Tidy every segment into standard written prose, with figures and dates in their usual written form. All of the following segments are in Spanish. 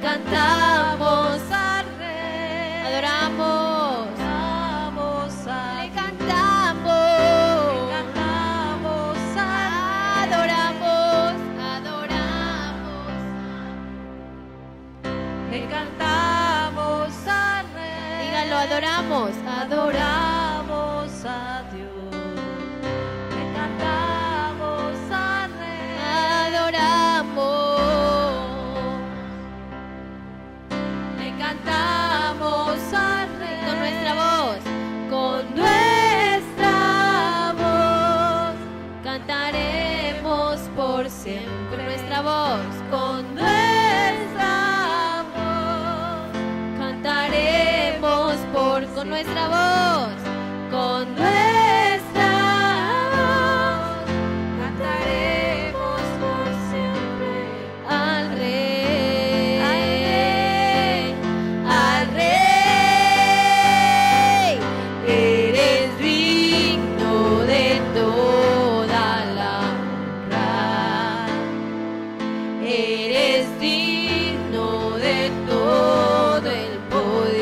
cantamos al Rey. Adoramos. Le cantamos. Adoramos. Le cantamos al Rey. Díganlo, adoramos. Adoramos a Dios. Le cantamos al Rey. Adoramos. Le cantamos al Rey. Con nuestra voz. Con nuestra voz Cantaremos por siempre. Con nuestra voz. con nuestra voz Cantaremos con nuestra voz. con nuestra voz cantaremos por siempre Al Rey. al Rey. Eres digno de toda la honra. Eres digno de todo el poder.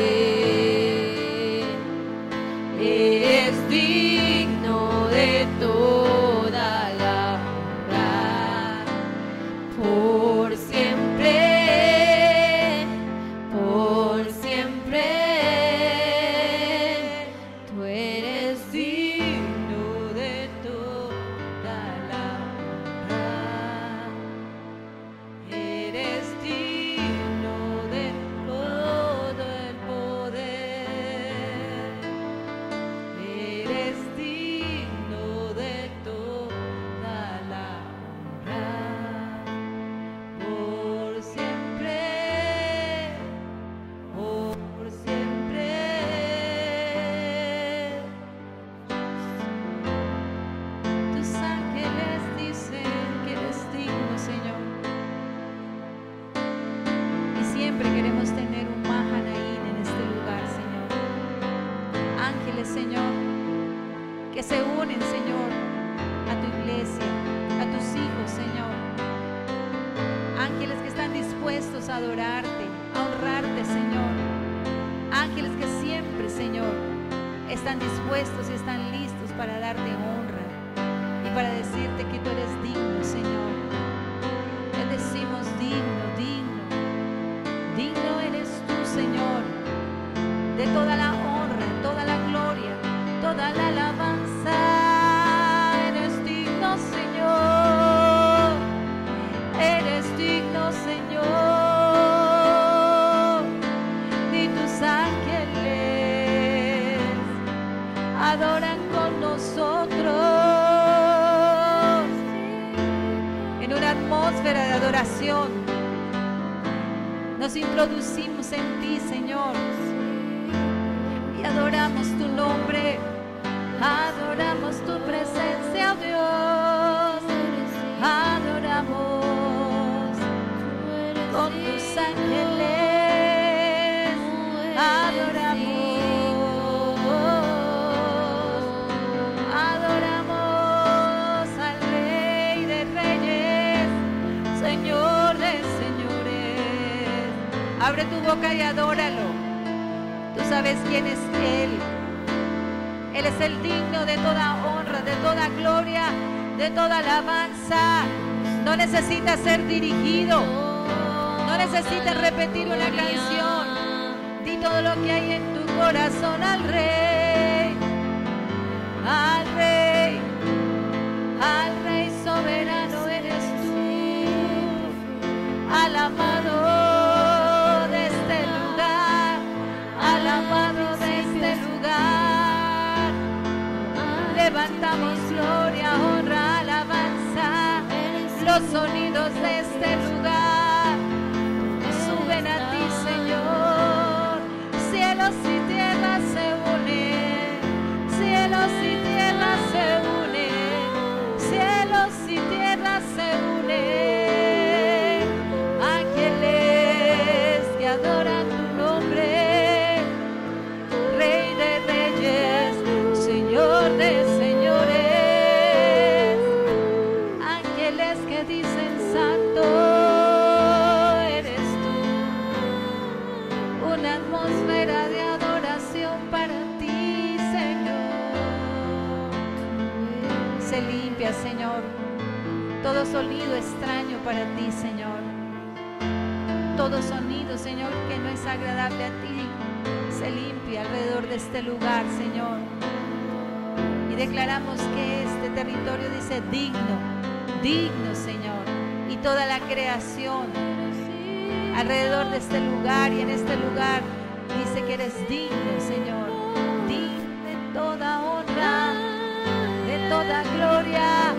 Eres digno de toda la honra. Por siempre, por siempre. Tú eres digno de toda la honra. Eres digno de todo el poder. Eres digno de toda la honra. Por siempre, por siempre. Tus ángeles dicen que eres digno, Señor. Y siempre queremos tener un Mahanaim en este lugar, Señor. Ángeles, Señor, que se unen, Señor, a tu iglesia, a tus hijos, Señor. Ángeles que están dispuestos a adorarte, a honrarte, Señor. Ángeles que siempre, Señor, están dispuestos y están listos para darte honra y para decirte que tú eres digno, Señor. Te decimos digno, digno. Digno eres tú, Señor, de toda la honra, toda la gloria, toda la alabanza. Eres digno, Señor. Eres digno, Señor. Y tus ángeles adoran con nosotros en una atmósfera de adoración. Nos introducimos en ti, Señor, y adoramos tu nombre, adoramos tu presencia, oh Dios, adoramos con tus ángeles, adoramos al Rey de Reyes, Señor de señores. Abre tu boca y adóralo. Tú sabes quién es Él. Él es el digno de toda honra, de toda gloria, de toda alabanza. No necesita ser dirigido. No necesitas repetir una canción. Di todo lo que hay en tu corazón al Rey. Al Rey. Al Rey soberano eres tú. Al amado de este lugar. Al amado de este lugar. Levantamos gloria, honra, alabanza. Los sonidos de este lugar suben a ti, Señor. Cielos y tierras se unen. Cielos y tierras se unen. Cielos y tierras se unen. Ángeles que adoran tu nombre. Rey de reyes, Señor de señores. 'Santo, todo sonido, Señor, que no es agradable a ti, se limpia alrededor de este lugar, Señor. Y declaramos que este territorio dice digno, digno, Señor. Y toda la creación alrededor de este lugar y en este lugar dice que eres digno, Señor. Digno de toda honra, de toda gloria.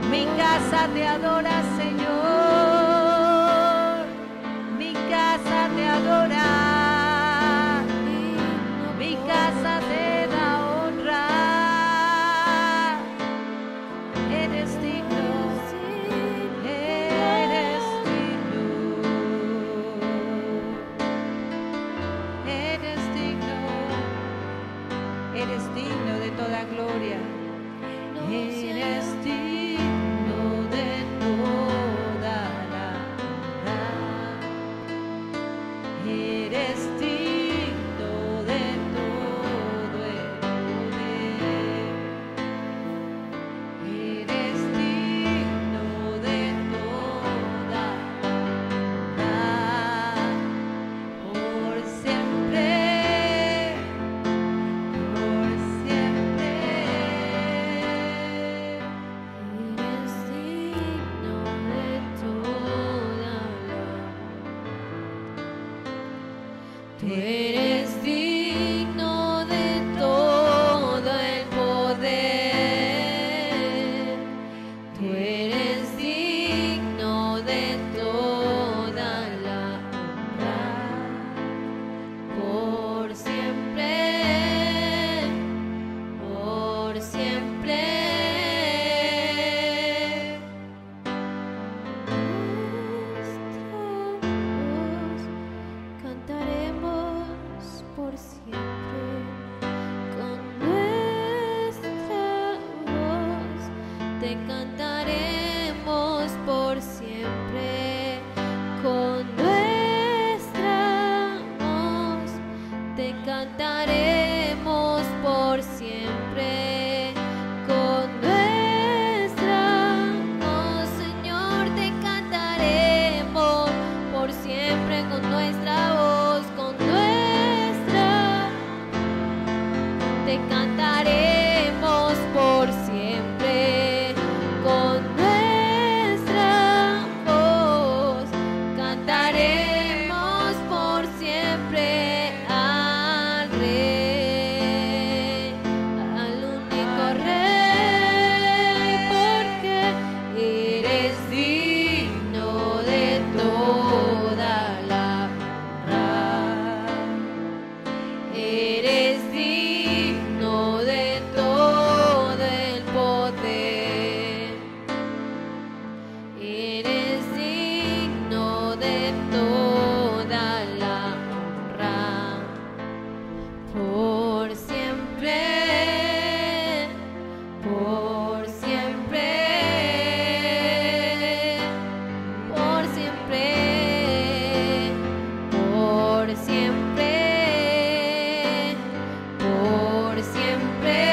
Mi casa te adora, Señor. Mi casa te adora. Mi casa te da honra. Eres digno. Eres digno. Eres digno. Eres digno de toda gloria. Eres digno de toda la honra. Eres digno de todo el poder. Eres digno de toda la honra. Por siempre. Por siempre. Eres digno de toda Tú eres digno de todo el poder. Tú eres digno de toda la honra. Por siempre. Por siempre. Cantaremos por siempre con nuestra voz. Te cantaremos por siempre con nuestra voz. Te cantaremos por siempre con nuestra voz, Señor. Te cantaremos por siempre con nuestra voz, con nuestra. Te cantaremos por siempre con nuestra voz. Cantaremos por siempre al Rey, al único Rey, porque eres digno de toda la honra. Eres digno de todo el poder. Eres digno de toda la honra. Por siempre. Por siempre. Por siempre. Por siempre. Por siempre.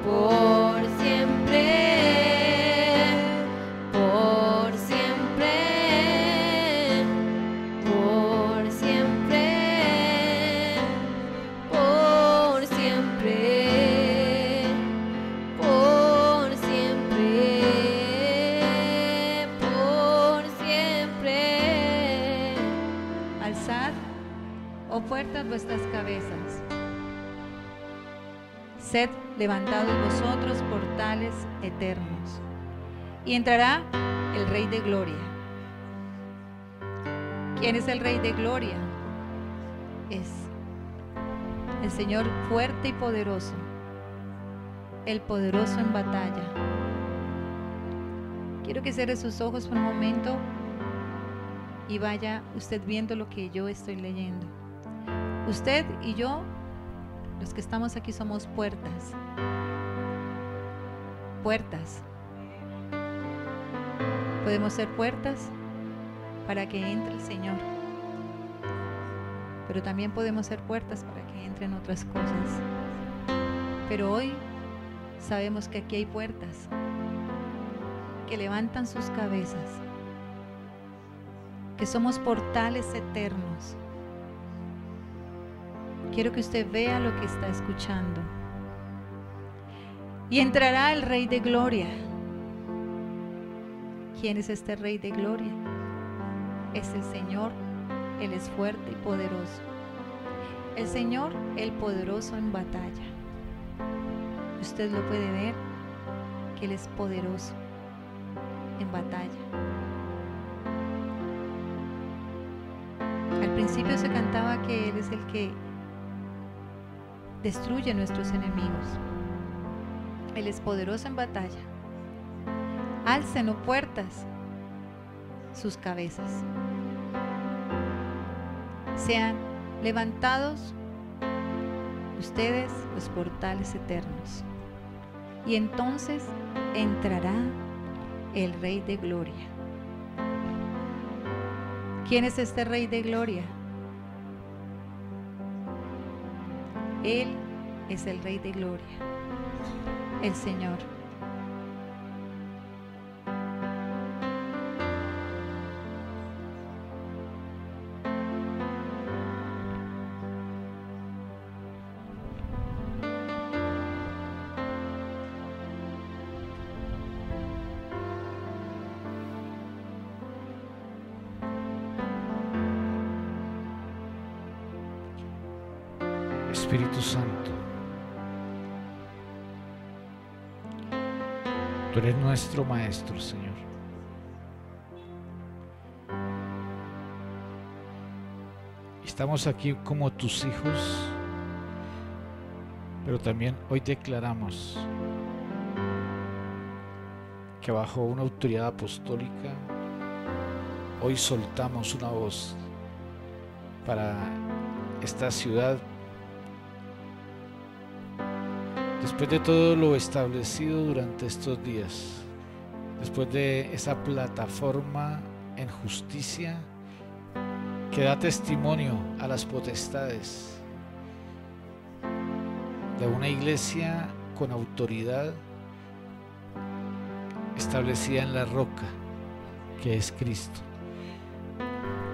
Por siempre. Por siempre. Por siempre. Por siempre. Por siempre. Por siempre. Alzad, oh puertas, vuestras cabezas. Sed levantados vosotros, portales eternos, y entrará el Rey de Gloria. ¿Quién es el Rey de Gloria? Es el Señor fuerte y poderoso, el poderoso en batalla. Quiero que cierre sus ojos por un momento y vaya usted viendo lo que yo estoy leyendo. Usted y yo, los que estamos aquí, somos puertas. Puertas. Podemos ser puertas para que entre el Señor, pero también podemos ser puertas para que entren otras cosas. Pero hoy sabemos que aquí hay puertas que levantan sus cabezas que somos portales eternos. Quiero que usted vea lo que está escuchando. Y entrará el Rey de Gloria. ¿Quién es este Rey de Gloria? Es el Señor. Él es fuerte y poderoso. El Señor, el poderoso en batalla. Usted lo puede ver, que Él es poderoso en batalla. Al principio se cantaba que Él es el que destruye a nuestros enemigos. Él es poderoso en batalla. Alcen, oh puertas, sus cabezas. Sean levantados ustedes los portales eternos. Y entonces entrará el Rey de Gloria. ¿Quién es este Rey de Gloria? Él es el Rey de Gloria, el Señor. Espíritu Santo, tú eres nuestro Maestro, Señor. Estamos aquí como tus hijos, pero también hoy declaramos que bajo una autoridad apostólica, hoy soltamos una voz para esta ciudad. Después de todo lo establecido durante estos días, después de esa plataforma en justicia que da testimonio a las potestades de una iglesia con autoridad establecida en la roca que es Cristo.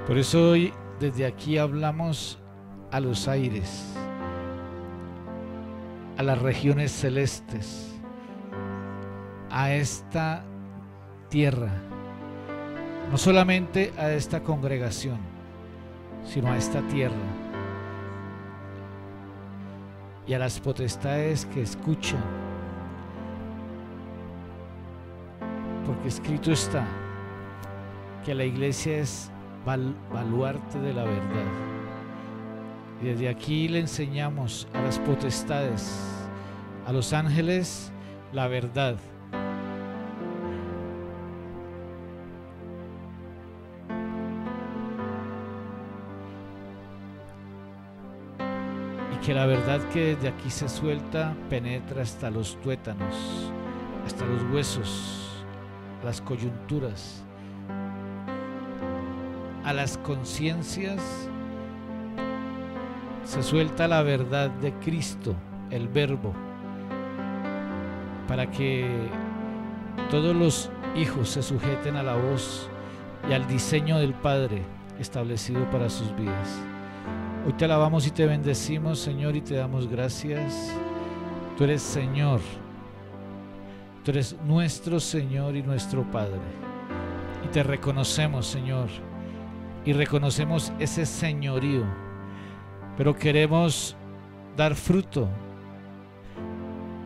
Por eso hoy desde aquí hablamos a los aires, a las regiones celestes, a esta tierra, no solamente a esta congregación, sino a esta tierra y a las potestades que escuchan, porque escrito está que la iglesia es baluarte de la verdad. Y desde aquí le enseñamos a las potestades, a los ángeles, la verdad. Y que la verdad que desde aquí se suelta penetra hasta los tuétanos, hasta los huesos, las coyunturas, a las conciencias. Se suelta la verdad de Cristo, el Verbo, para que todos los hijos se sujeten a la voz y al diseño del Padre establecido para sus vidas. Hoy te alabamos y te bendecimos, Señor, y te damos gracias. Tú eres Señor, tú eres nuestro Señor y nuestro Padre. Y te reconocemos, Señor, y reconocemos ese señorío. Pero queremos dar fruto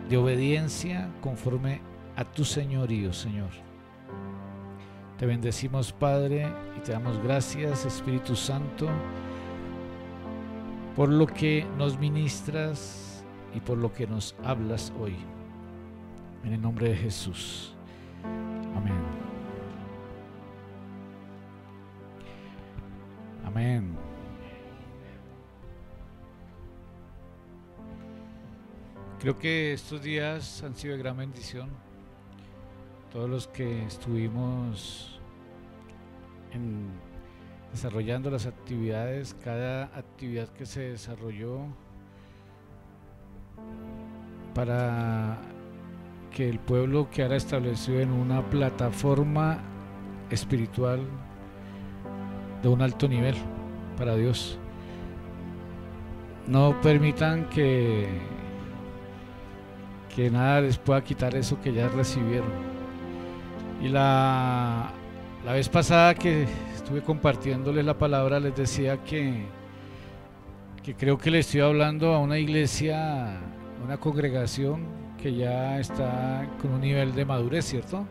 de obediencia conforme a tu señorío, Señor. Te bendecimos, Padre, y te damos gracias, Espíritu Santo, por lo que nos ministras y por lo que nos hablas hoy. En el nombre de Jesús. Amén. Amén. Creo que estos días han sido de gran bendición. Todos los que estuvimos desarrollando las actividades, cada actividad que se desarrolló para que el pueblo quedara establecido en una plataforma espiritual de un alto nivel para Dios. No permitan que nada les pueda quitar eso que ya recibieron. Y la vez pasada que estuve compartiéndoles la palabra, les decía que creo que le estoy hablando a una iglesia, a una congregación que ya está con un nivel de madurez, ¿cierto?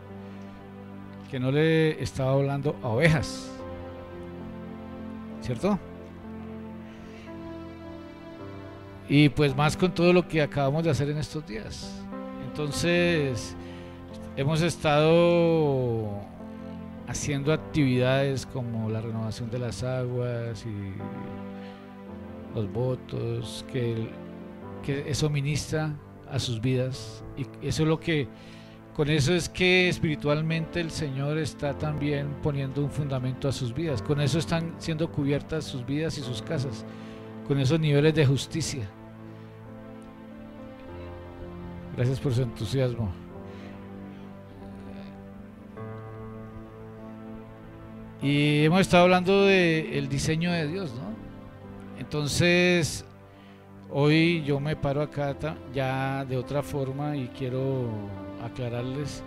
Que no le estaba hablando a ovejas, ¿cierto? Y pues más con todo lo que acabamos de hacer en estos días. Entonces hemos estado haciendo actividades como la renovación de las aguas y los votos, que eso ministra a sus vidas, y eso es lo que, con eso es que espiritualmente el Señor está también poniendo un fundamento a sus vidas. Con eso están siendo cubiertas sus vidas y sus casas, con esos niveles de justicia. Gracias por su entusiasmo. Y hemos estado hablando del diseño de Dios, ¿no? Entonces, hoy yo me paro acá ya de otra forma y quiero aclararles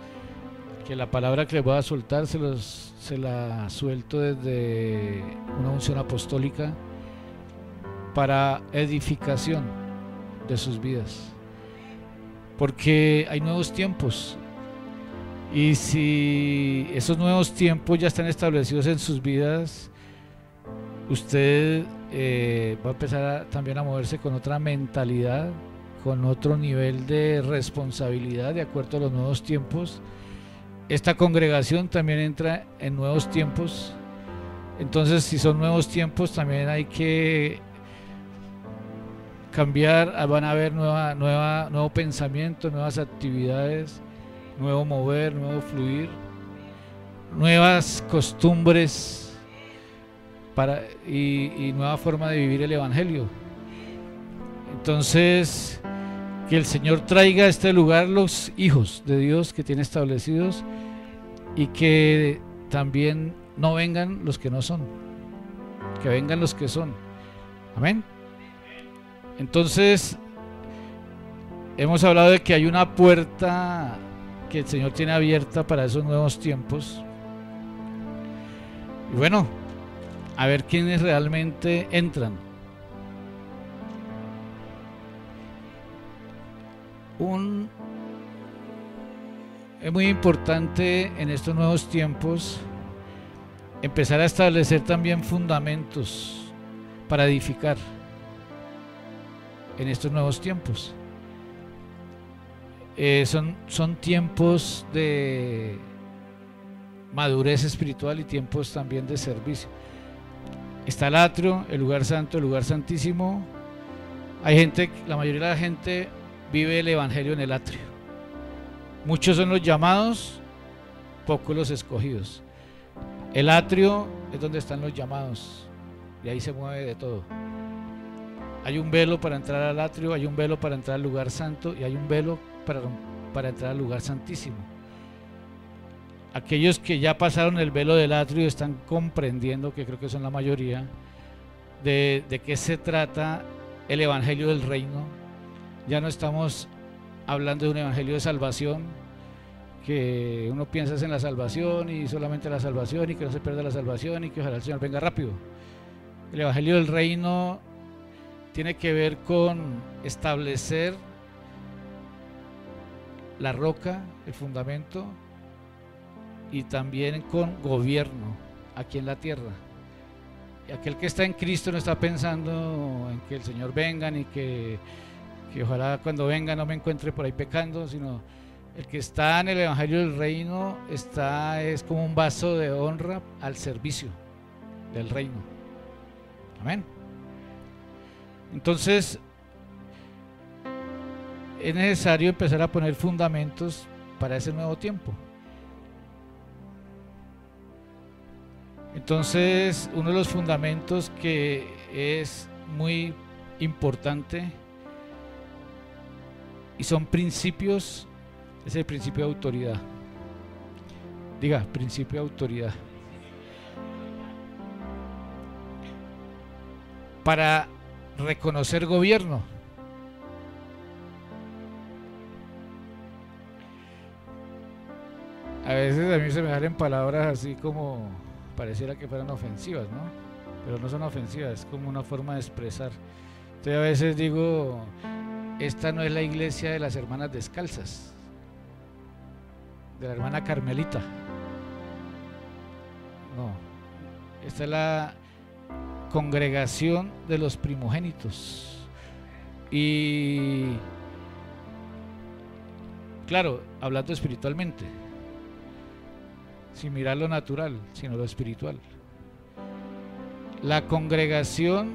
que la palabra que les voy a soltar se la suelto desde una unción apostólica para edificación de sus vidas, porque hay nuevos tiempos, y si esos nuevos tiempos ya están establecidos en sus vidas, usted va a empezar también a moverse con otra mentalidad, con otro nivel de responsabilidad de acuerdo a los nuevos tiempos. Esta congregación también entra en nuevos tiempos. Entonces, si son nuevos tiempos, también hay que cambiar, van a haber nuevo pensamiento, nuevas actividades, nuevo mover, nuevo fluir, nuevas costumbres y nueva forma de vivir el Evangelio. Entonces, que el Señor traiga a este lugar los hijos de Dios que tiene establecidos, y que también no vengan los que no son, que vengan los que son. Amén. Entonces, hemos hablado de que hay una puerta que el Señor tiene abierta para esos nuevos tiempos. Y bueno, a ver quiénes realmente entran. Es muy importante en estos nuevos tiempos empezar a establecer también fundamentos para edificar en estos nuevos tiempos. Son tiempos de madurez espiritual y tiempos también de servicio. Está el atrio, el lugar santo, el lugar santísimo. La mayoría de la gente vive el evangelio en el atrio. Muchos son los llamados, pocos los escogidos. El atrio es donde están los llamados, y ahí se mueve de todo. Hay un velo para entrar al atrio, hay un velo para entrar al lugar santo, y hay un velo para entrar al lugar santísimo. Aquellos que ya pasaron el velo del atrio están comprendiendo, que creo que son la mayoría, de qué se trata el evangelio del reino. Ya no estamos hablando de un evangelio de salvación, que uno piensa en la salvación y solamente la salvación, y que no se pierda la salvación, y que ojalá el Señor venga rápido. El evangelio del reino tiene que ver con establecer la roca, el fundamento, y también con gobierno aquí en la tierra. Y aquel que está en Cristo no está pensando en que el Señor venga, ni que ojalá cuando venga no me encuentre por ahí pecando, sino el que está en el evangelio del reino es como un vaso de honra al servicio del reino. Amén. Entonces es necesario empezar a poner fundamentos para ese nuevo tiempo. Entonces, uno de los fundamentos que es muy importante y son principios, es el principio de autoridad. Diga, principio de autoridad. para reconocer gobierno. A veces a mí se me salen palabras así como pareciera que fueran ofensivas, ¿no? Pero no son ofensivas, es como una forma de expresar. Entonces a veces digo, esta no es la iglesia de las hermanas descalzas, de la hermana Carmelita. No, esta es la congregación de los primogénitos. Y claro, hablando espiritualmente, sin mirar lo natural, sino lo espiritual. La congregación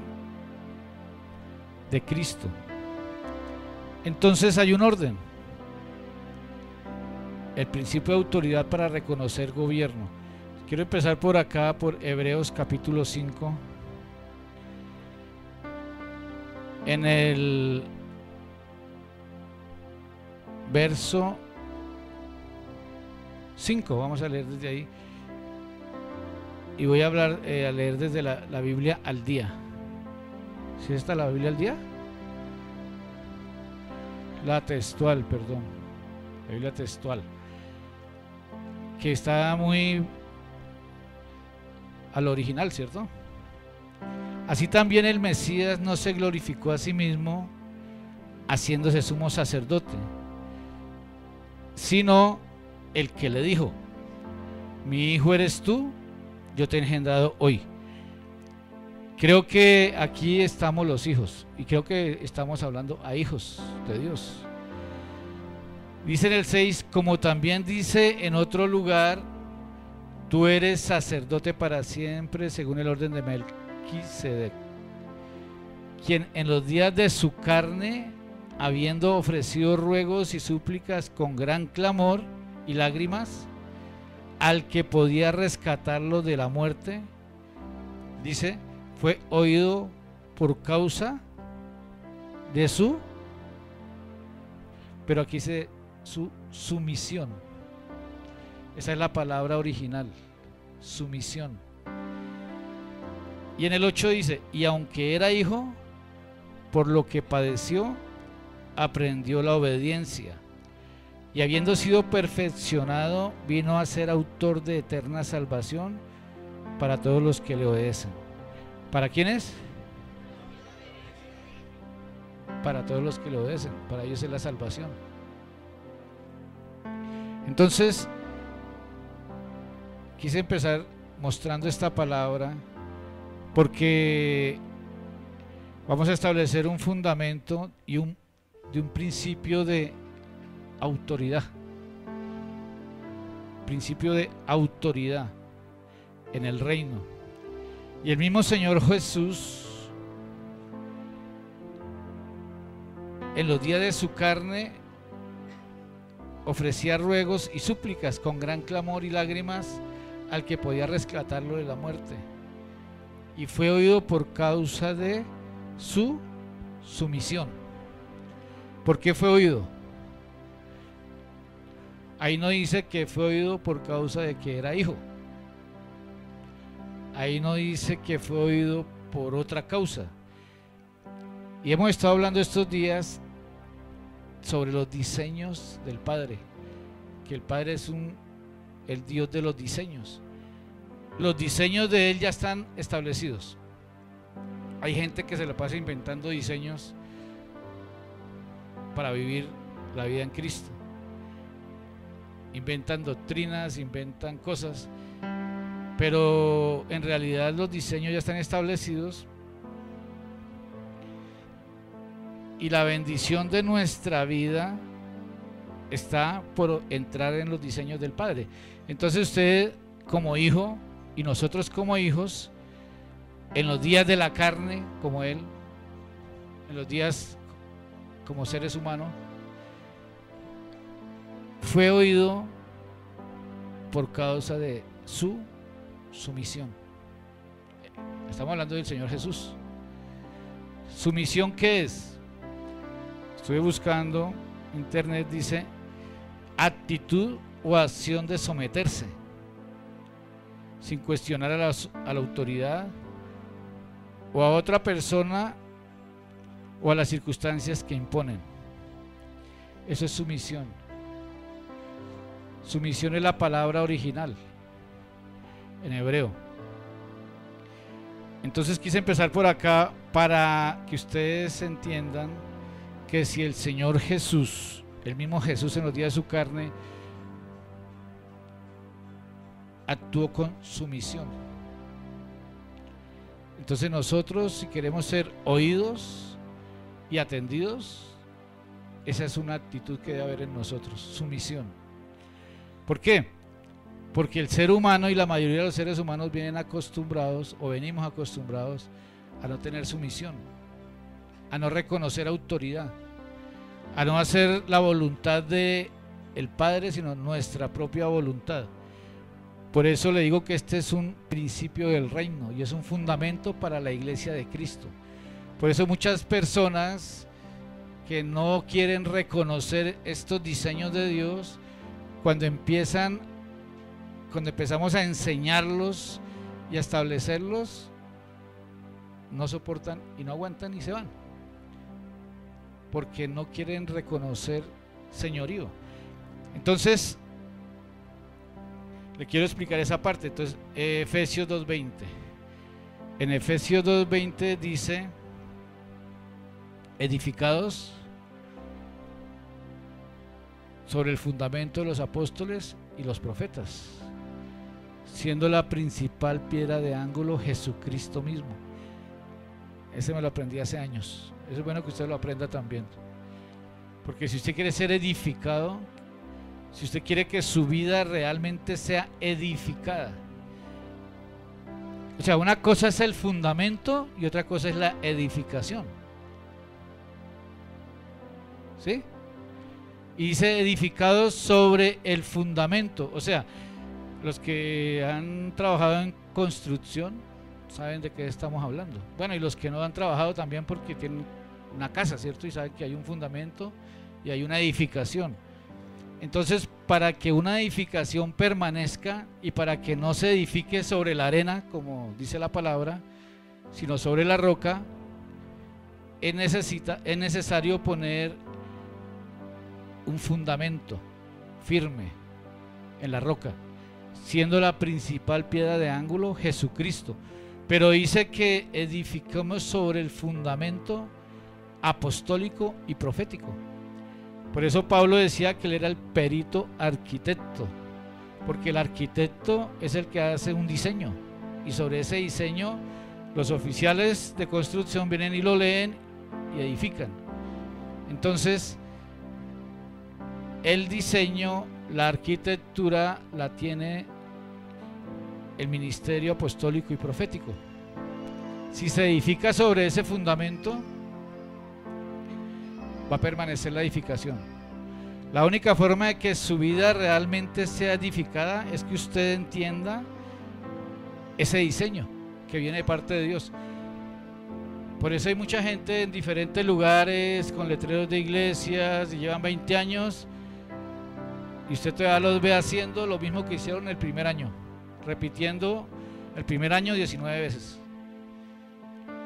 de Cristo. Entonces hay un orden. El principio de autoridad para reconocer gobierno. Quiero empezar por acá, por Hebreos capítulo 5. En el verso 5, vamos a leer desde ahí. Y voy a hablar, a leer desde la Biblia al día. ¿Sí está la Biblia al día? La textual, perdón. La Biblia textual. Que está muy al original, ¿cierto? Así también el Mesías no se glorificó a sí mismo haciéndose sumo sacerdote, sino el que le dijo: mi hijo eres tú, yo te he engendrado hoy. Creo que aquí estamos los hijos, y creo que estamos hablando a hijos de Dios. Dice en el 6, como también dice en otro lugar, tú eres sacerdote para siempre según el orden de Melquisedec, quien en los días de su carne, habiendo ofrecido ruegos y súplicas con gran clamor y lágrimas al que podía rescatarlo de la muerte, dice, fue oído por causa de su, pero aquí dice su sumisión. Esa es la palabra original, sumisión. Y en el 8 dice, y aunque era hijo, por lo que padeció, aprendió la obediencia. Y habiendo sido perfeccionado, vino a ser autor de eterna salvación para todos los que le obedecen. ¿Para quiénes? Para todos los que le obedecen. Para ellos es la salvación. Entonces, quise empezar mostrando esta palabra porque vamos a establecer un fundamento y de un principio de autoridad. Principio de autoridad en el reino. Y el mismo Señor Jesús, en los días de su carne, ofrecía ruegos y súplicas con gran clamor y lágrimas al que podía rescatarlo de la muerte. Y fue oído por causa de su sumisión. ¿Por qué fue oído? Ahí no dice que fue oído por causa de que era hijo. Ahí no dice que fue oído por otra causa. Y hemos estado hablando estos días sobre los diseños del Padre, que el Padre es el Dios de los diseños. Los diseños de Él ya están establecidos. Hay gente que se la pasa inventando diseños para vivir la vida en Cristo. Inventan doctrinas, inventan cosas, pero en realidad los diseños ya están establecidos. Y la bendición de nuestra vida está por entrar en los diseños del Padre. Entonces usted como hijo y nosotros como hijos, en los días de la carne como Él, en los días como seres humanos, fue oído por causa de su sumisión. Estamos hablando del Señor Jesús. ¿Sumisión qué es? Estuve buscando, internet dice, actitud o acción de someterse, sin cuestionar a la autoridad o a otra persona o a las circunstancias que imponen. Eso es sumisión. Sumisión es la palabra original en hebreo. Entonces quise empezar por acá para que ustedes entiendan que si el Señor Jesús, el mismo Jesús en los días de su carne, actuó con sumisión, entonces nosotros, si queremos ser oídos y atendidos, esa es una actitud que debe haber en nosotros, sumisión. ¿Por qué? Porque el ser humano y la mayoría de los seres humanos vienen acostumbrados o venimos acostumbrados a no tener sumisión, a no reconocer autoridad, a no hacer la voluntad de el Padre, sino nuestra propia voluntad. Por eso le digo que este es un principio del reino y es un fundamento para la iglesia de Cristo. Por eso muchas personas que no quieren reconocer estos diseños de Dios, cuando empezamos a enseñarlos y a establecerlos, no soportan y no aguantan y se van, porque no quieren reconocer señorío. Entonces le quiero explicar esa parte. Entonces, Efesios 2:20. En Efesios 2:20 dice: edificados sobre el fundamento de los apóstoles y los profetas, siendo la principal piedra de ángulo Jesucristo mismo. Ese me lo aprendí hace años. Eso es bueno que usted lo aprenda también, porque si usted quiere ser edificado, si usted quiere que su vida realmente sea edificada, o sea, una cosa es el fundamento y otra cosa es la edificación, ¿sí? Y dice edificados sobre el fundamento. O sea, los que han trabajado en construcción saben de qué estamos hablando. Bueno, y los que no han trabajado también, porque tienen una casa, ¿cierto? Y saben que hay un fundamento y hay una edificación. Entonces, para que una edificación permanezca y para que no se edifique sobre la arena, como dice la palabra, sino sobre la roca, es necesario poner un fundamento firme en la roca, siendo la principal piedra de ángulo Jesucristo. Pero dice que edificamos sobre el fundamento apostólico y profético. Por eso Pablo decía que él era el perito arquitecto, porque el arquitecto es el que hace un diseño, y sobre ese diseño los oficiales de construcción vienen y lo leen y edifican. Entonces, el diseño, la arquitectura la tiene el ministerio apostólico y profético. Si se edifica sobre ese fundamento, va a permanecer la edificación. La única forma de que su vida realmente sea edificada es que usted entienda ese diseño que viene de parte de Dios. Por eso hay mucha gente en diferentes lugares con letreros de iglesias y llevan 20 años y usted todavía los ve haciendo lo mismo que hicieron el primer año, repitiendo el primer año 19 veces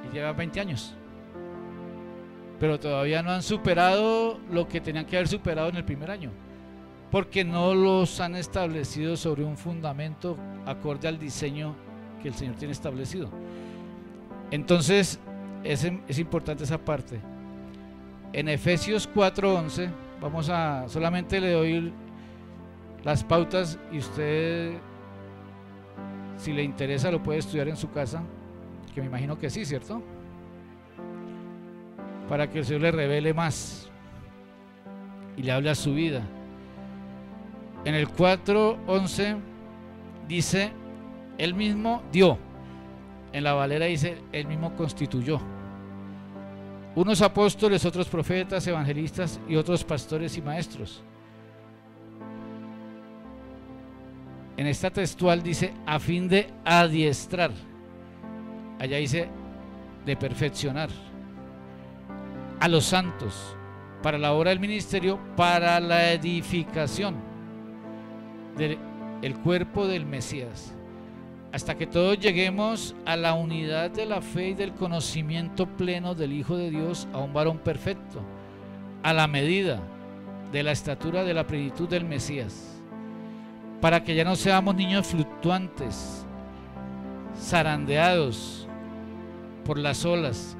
y llevan 20 años, pero todavía no han superado lo que tenían que haber superado en el primer año, porque no los han establecido sobre un fundamento acorde al diseño que el Señor tiene establecido. Entonces es importante esa parte. En Efesios 4:11 solamente le doy las pautas y usted, si le interesa, lo puede estudiar en su casa, que me imagino que sí, ¿cierto? Para que el Señor le revele más y le hable a su vida. En el 4:11 dice: Él mismo dio. En la Valera dice: Él mismo constituyó. Unos apóstoles, otros profetas, evangelistas y otros pastores y maestros. En esta textual dice: a fin de adiestrar. Allá dice: de perfeccionar a los santos para la obra del ministerio, para la edificación del cuerpo del Mesías, hasta que todos lleguemos a la unidad de la fe y del conocimiento pleno del Hijo de Dios, a un varón perfecto, a la medida de la estatura de la plenitud del Mesías, para que ya no seamos niños fluctuantes, zarandeados por las olas.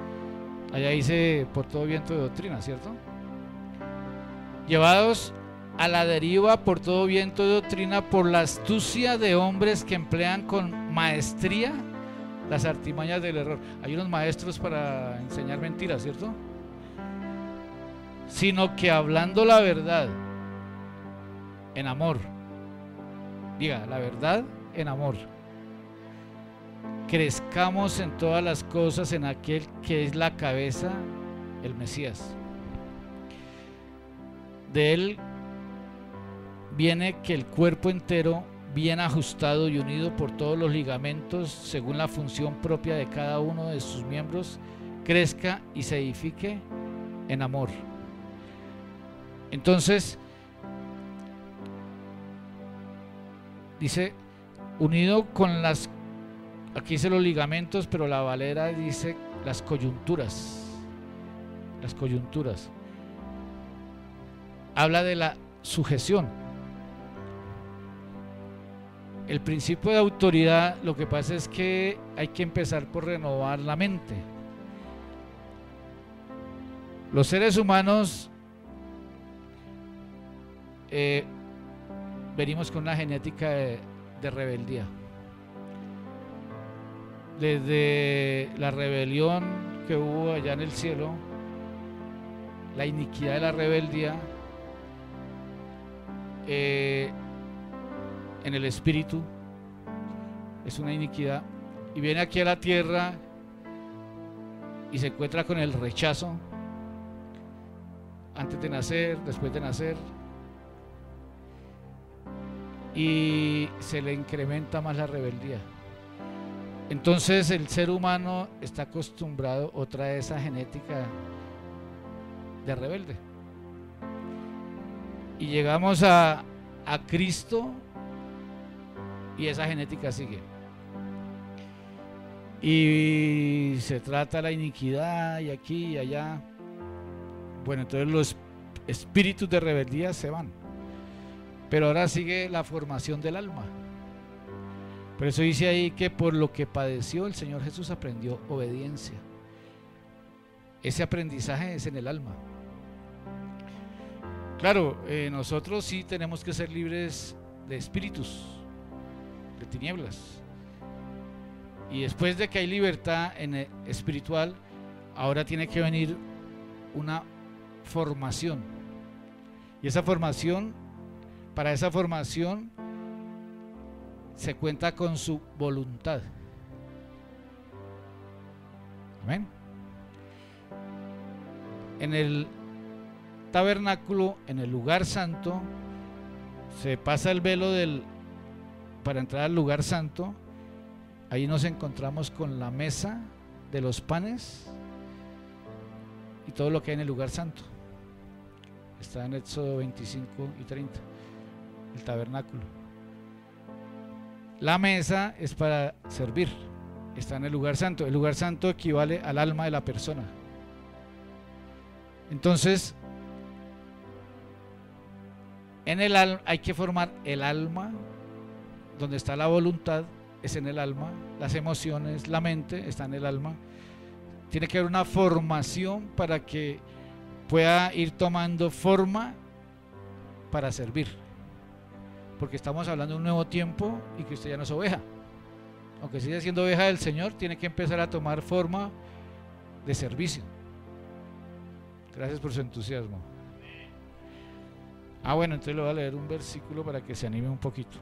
Allá dice por todo viento de doctrina, ¿cierto? Llevados a la deriva por todo viento de doctrina, por la astucia de hombres que emplean con maestría las artimañas del error. Hay unos maestros para enseñar mentiras, ¿cierto? Sino que hablando la verdad en amor, diga la verdad en amor, crezcamos en todas las cosas en aquel que es la cabeza, el Mesías. De él viene que el cuerpo entero, bien ajustado y unido por todos los ligamentos, según la función propia de cada uno de sus miembros, crezca y se edifique en amor. Entonces, dice, unido con las, aquí dice los ligamentos, pero la Valera dice las coyunturas. Las coyunturas. Habla de la sujeción. El principio de autoridad, lo que pasa es que hay que empezar por renovar la mente. Los seres humanos venimos con una genética de rebeldía. Desde la rebelión que hubo allá en el cielo, la iniquidad de la rebeldía, en el espíritu es una iniquidad, y viene aquí a la tierra y se encuentra con el rechazo antes de nacer, después de nacer, y se le incrementa más la rebeldía. Entonces el ser humano está acostumbrado o trae esa genética de rebelde, y llegamos a Cristo y esa genética sigue, y se trata la iniquidad y aquí y allá. Bueno, entonces los espíritus de rebeldía se van, pero ahora sigue la formación del alma. Por eso dice ahí que por lo que padeció el Señor Jesús aprendió obediencia. Ese aprendizaje es en el alma. Claro, nosotros sí tenemos que ser libres de espíritus, de tinieblas. Y después de que hay libertad espiritual, ahora tiene que venir una formación. Y esa formación, para esa formación se cuenta con su voluntad. Amén. En el tabernáculo, en el lugar santo, se pasa el velo para entrar al lugar santo. Ahí nos encontramos con la mesa de los panes y todo lo que hay en el lugar santo. Está en Éxodo 25 y 30, el tabernáculo. La mesa es para servir, está en el lugar santo. El lugar santo equivale al alma de la persona. Entonces, en el alma hay que formar el alma, donde está la voluntad, es en el alma, las emociones, la mente está en el alma. Tiene que haber una formación para que pueda ir tomando forma para servir, porque estamos hablando de un nuevo tiempo y que usted ya no es oveja. Aunque sigue siendo oveja del Señor, tiene que empezar a tomar forma de servicio. Gracias por su entusiasmo. Bueno, entonces le voy a leer un versículo para que se anime un poquito.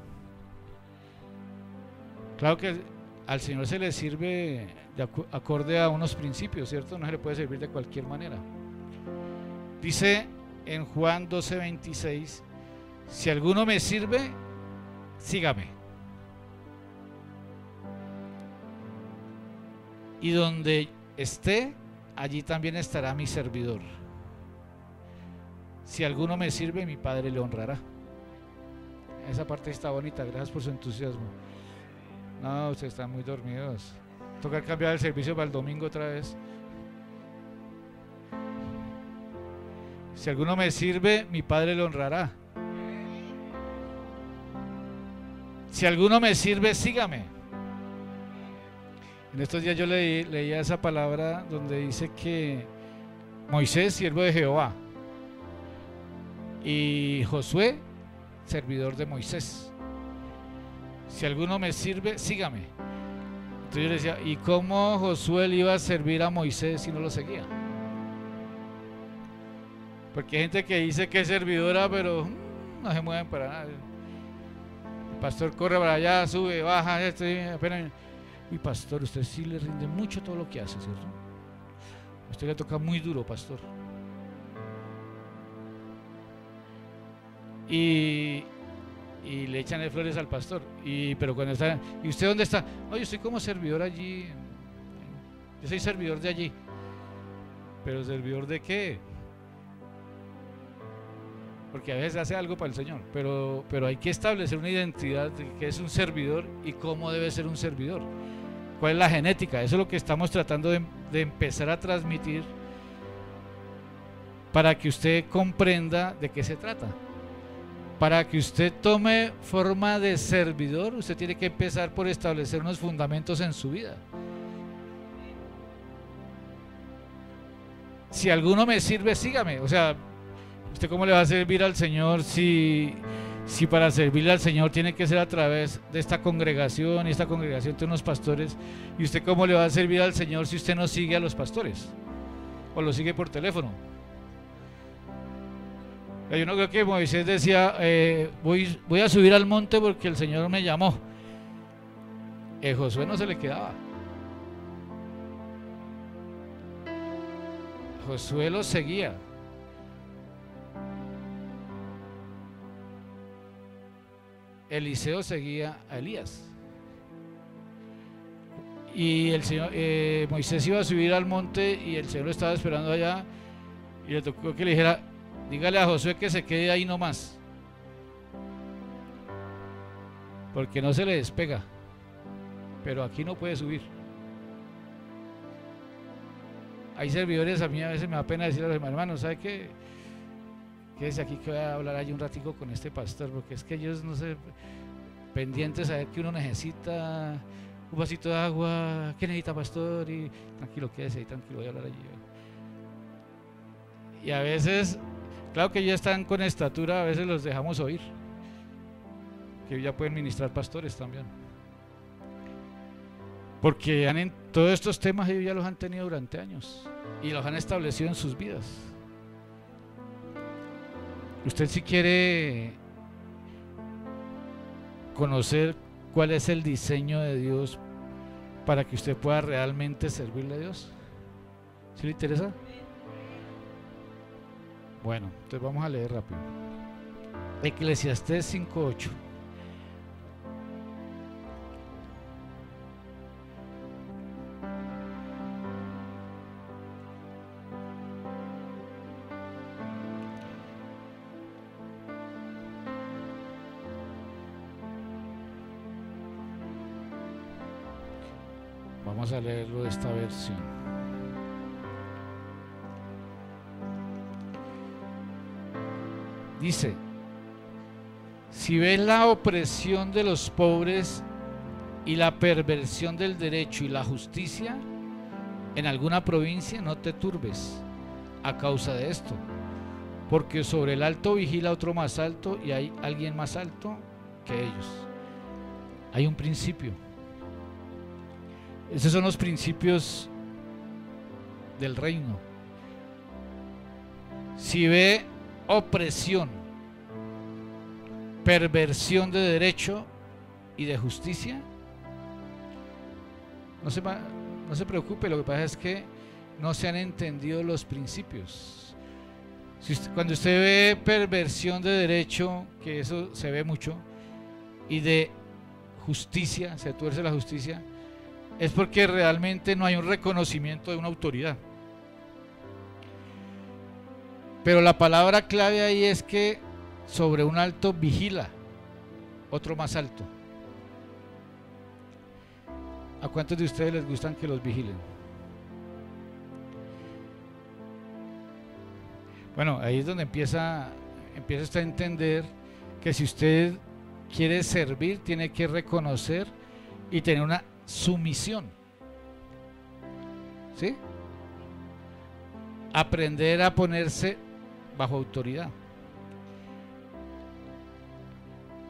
Claro que al Señor se le sirve de acorde a unos principios, ¿cierto? No se le puede servir de cualquier manera. Dice en Juan 12:26: si alguno me sirve, sígame. Y donde esté, allí también estará mi servidor. Si alguno me sirve, mi Padre le honrará. Esa parte está bonita, gracias por su entusiasmo. No, ustedes están muy dormidos. Toca cambiar el servicio para el domingo otra vez. Si alguno me sirve, mi Padre lo honrará. Si alguno me sirve, sígame. En estos días yo leía esa palabra donde dice que Moisés, siervo de Jehová, y Josué, servidor de Moisés. Si alguno me sirve, sígame. Entonces yo le decía, ¿y cómo Josué le iba a servir a Moisés si no lo seguía? Porque hay gente que dice que es servidora, pero no se mueven para nada. El pastor corre para allá, sube, baja, apenas. Uy, pastor, usted sí le rinde mucho todo lo que hace, ¿cierto? A usted le toca muy duro, pastor. Y le echan de flores al pastor. Pero cuando está, ¿y usted dónde está? No, yo estoy como servidor allí. Yo soy servidor de allí. ¿Pero servidor de qué? Porque a veces hace algo para el Señor, pero hay que establecer una identidad de qué es un servidor y cómo debe ser un servidor. ¿Cuál es la genética? Eso es lo que estamos tratando de empezar a transmitir para que usted comprenda de qué se trata. Para que usted tome forma de servidor, usted tiene que empezar por establecer unos fundamentos en su vida. Si alguno me sirve, sígame. O sea, ¿usted cómo le va a servir al Señor si para servirle al Señor tiene que ser a través de esta congregación y esta congregación tiene unos pastores? ¿Y usted cómo le va a servir al Señor si usted no sigue a los pastores? ¿O lo sigue por teléfono? Yo no creo que Moisés decía, voy a subir al monte porque el Señor me llamó. Josué no se le quedaba. Josué lo seguía. Eliseo seguía a Elías. Y el Señor, Moisés iba a subir al monte y el Señor lo estaba esperando allá y le tocó que le dijera, dígale a Josué que se quede ahí nomás, porque no se le despega, pero aquí no puede subir. Hay servidores, a mí a veces me da pena decirle a los hermanos, ¿sabe qué? Quédese aquí que voy a hablar allí un ratico con este pastor, porque es que ellos no sé, pendientes a ver que uno necesita un vasito de agua, ¿qué necesita, pastor? Y tranquilo, quédese ahí, tranquilo, voy a hablar allí. Y a veces, claro que ya están con estatura, a veces los dejamos oír, que ya pueden ministrar pastores también, porque todos estos temas ellos ya los han tenido durante años y los han establecido en sus vidas. Usted, si quiere conocer cuál es el diseño de Dios para que usted pueda realmente servirle a Dios, ¿sí le interesa? Bueno, entonces vamos a leer rápido. Eclesiastés 5:8. Vamos a leerlo de esta versión. Dice: si ves la opresión de los pobres y la perversión del derecho y la justicia en alguna provincia, no te turbes a causa de esto, porque sobre el alto vigila otro más alto y hay alguien más alto que ellos. Hay un principio. Esos son los principios del reino. Si ve opresión, perversión de derecho y de justicia, no se preocupe, lo que pasa es que no se han entendido los principios. Cuando usted ve perversión de derecho, que eso se ve mucho, y de justicia, se tuerce la justicia, es porque realmente no hay un reconocimiento de una autoridad. Pero la palabra clave ahí es que sobre un alto vigila otro más alto. ¿A cuántos de ustedes les gustan que los vigilen? Bueno, ahí es donde empieza usted a entender que si usted quiere servir, tiene que reconocer y tener una sumisión. ¿Sí? Aprender a ponerse bajo autoridad.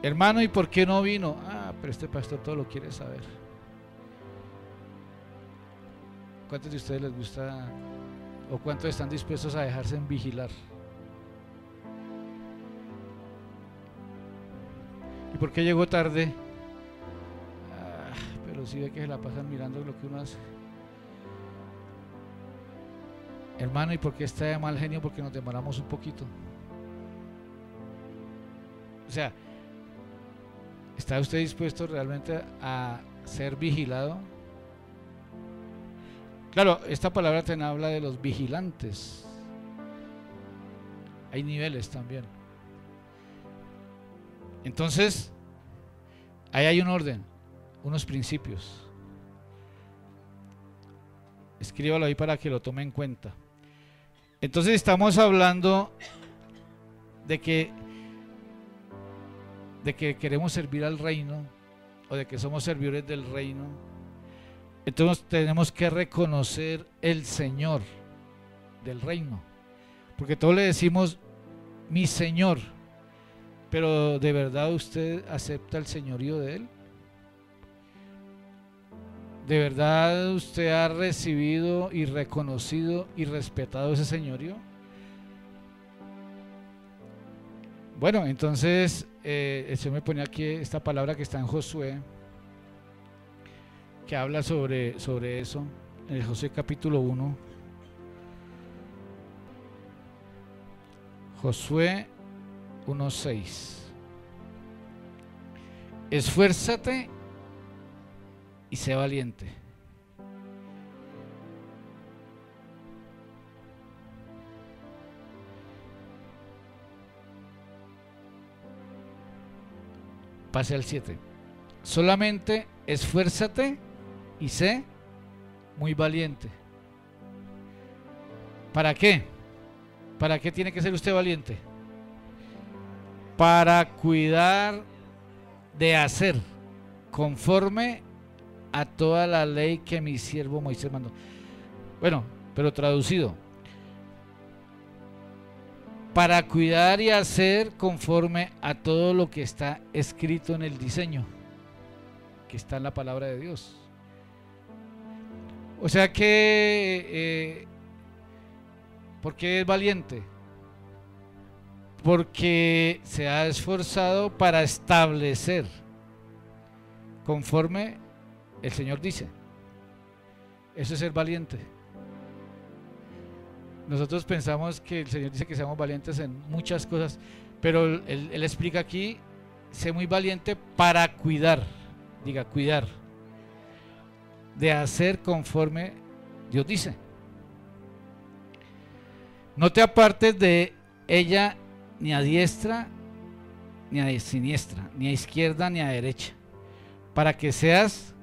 Hermano, ¿y por qué no vino? Ah, pero este pastor todo lo quiere saber. ¿Cuántos de ustedes les gusta o cuántos están dispuestos a dejarse en vigilar? ¿Y por qué llegó tarde? Ah, pero sí ve que se la pasan mirando lo que uno hace. Hermano, ¿y por qué está de mal genio? Porque nos demoramos un poquito. O sea, ¿está usted dispuesto realmente a ser vigilado? Claro, esta palabra te habla de los vigilantes. Hay niveles también. Entonces, ahí hay un orden, unos principios. Escríbalo ahí para que lo tome en cuenta. Entonces estamos hablando de que queremos servir al reino o de que somos servidores del reino. Entonces tenemos que reconocer el Señor del reino, porque todos le decimos mi Señor, pero ¿de verdad usted acepta el señorío de Él? ¿De verdad usted ha recibido y reconocido y respetado ese señorío? Bueno, entonces el Señor me pone aquí esta palabra que está en Josué, que habla sobre eso, en el Josué capítulo 1. Josué 1:6. Esfuérzate y sé valiente. Pase al 7. Solamente esfuérzate y sé muy valiente. ¿Para qué? ¿Para qué tiene que ser usted valiente? Para cuidar de hacer conforme a toda la ley que mi siervo Moisés mandó. Bueno, pero traducido, para cuidar y hacer conforme a todo lo que está escrito en el diseño, que está en la palabra de Dios. O sea que, ¿por qué es valiente? Porque se ha esforzado para establecer conforme el Señor dice. Eso es ser valiente. Nosotros pensamos que el Señor dice que seamos valientes en muchas cosas, pero Él explica aquí, sé muy valiente para cuidar, diga cuidar, de hacer conforme Dios dice. No te apartes de ella ni a diestra ni a siniestra, ni a izquierda ni a derecha, para que seas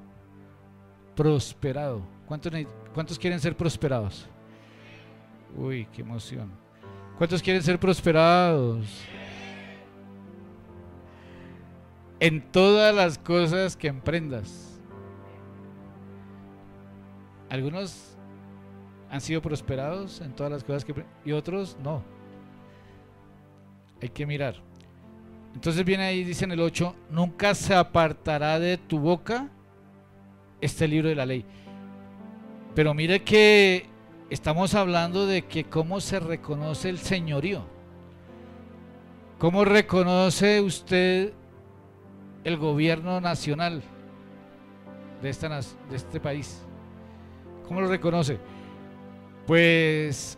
prosperado. ¿Cuántos quieren ser prosperados? Uy, qué emoción. ¿Cuántos quieren ser prosperados? En todas las cosas que emprendas. Algunos han sido prosperados en todas las cosas que y otros no. Hay que mirar. Entonces viene ahí, dice en el 8, nunca se apartará de tu boca este libro de la ley. Pero mire que estamos hablando de que cómo se reconoce el señorío. ¿Cómo reconoce usted el gobierno nacional de este país? ¿Cómo lo reconoce? Pues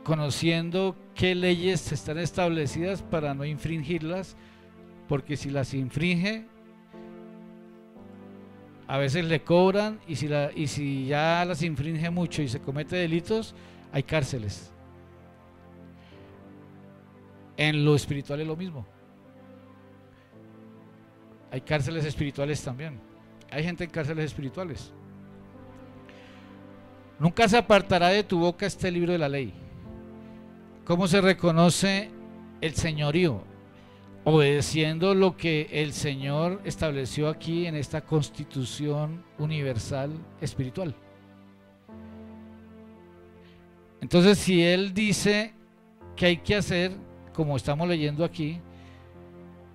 conociendo qué leyes están establecidas para no infringirlas, porque si las infringe, a veces le cobran, y si ya las infringe mucho y se comete delitos, hay cárceles. En lo espiritual es lo mismo. Hay cárceles espirituales también. hay gente en cárceles espirituales. Nunca se apartará de tu boca este libro de la ley. ¿Cómo se reconoce el señorío? Obedeciendo lo que el Señor estableció aquí en esta constitución universal espiritual. Entonces, si Él dice que hay que hacer, como estamos leyendo aquí,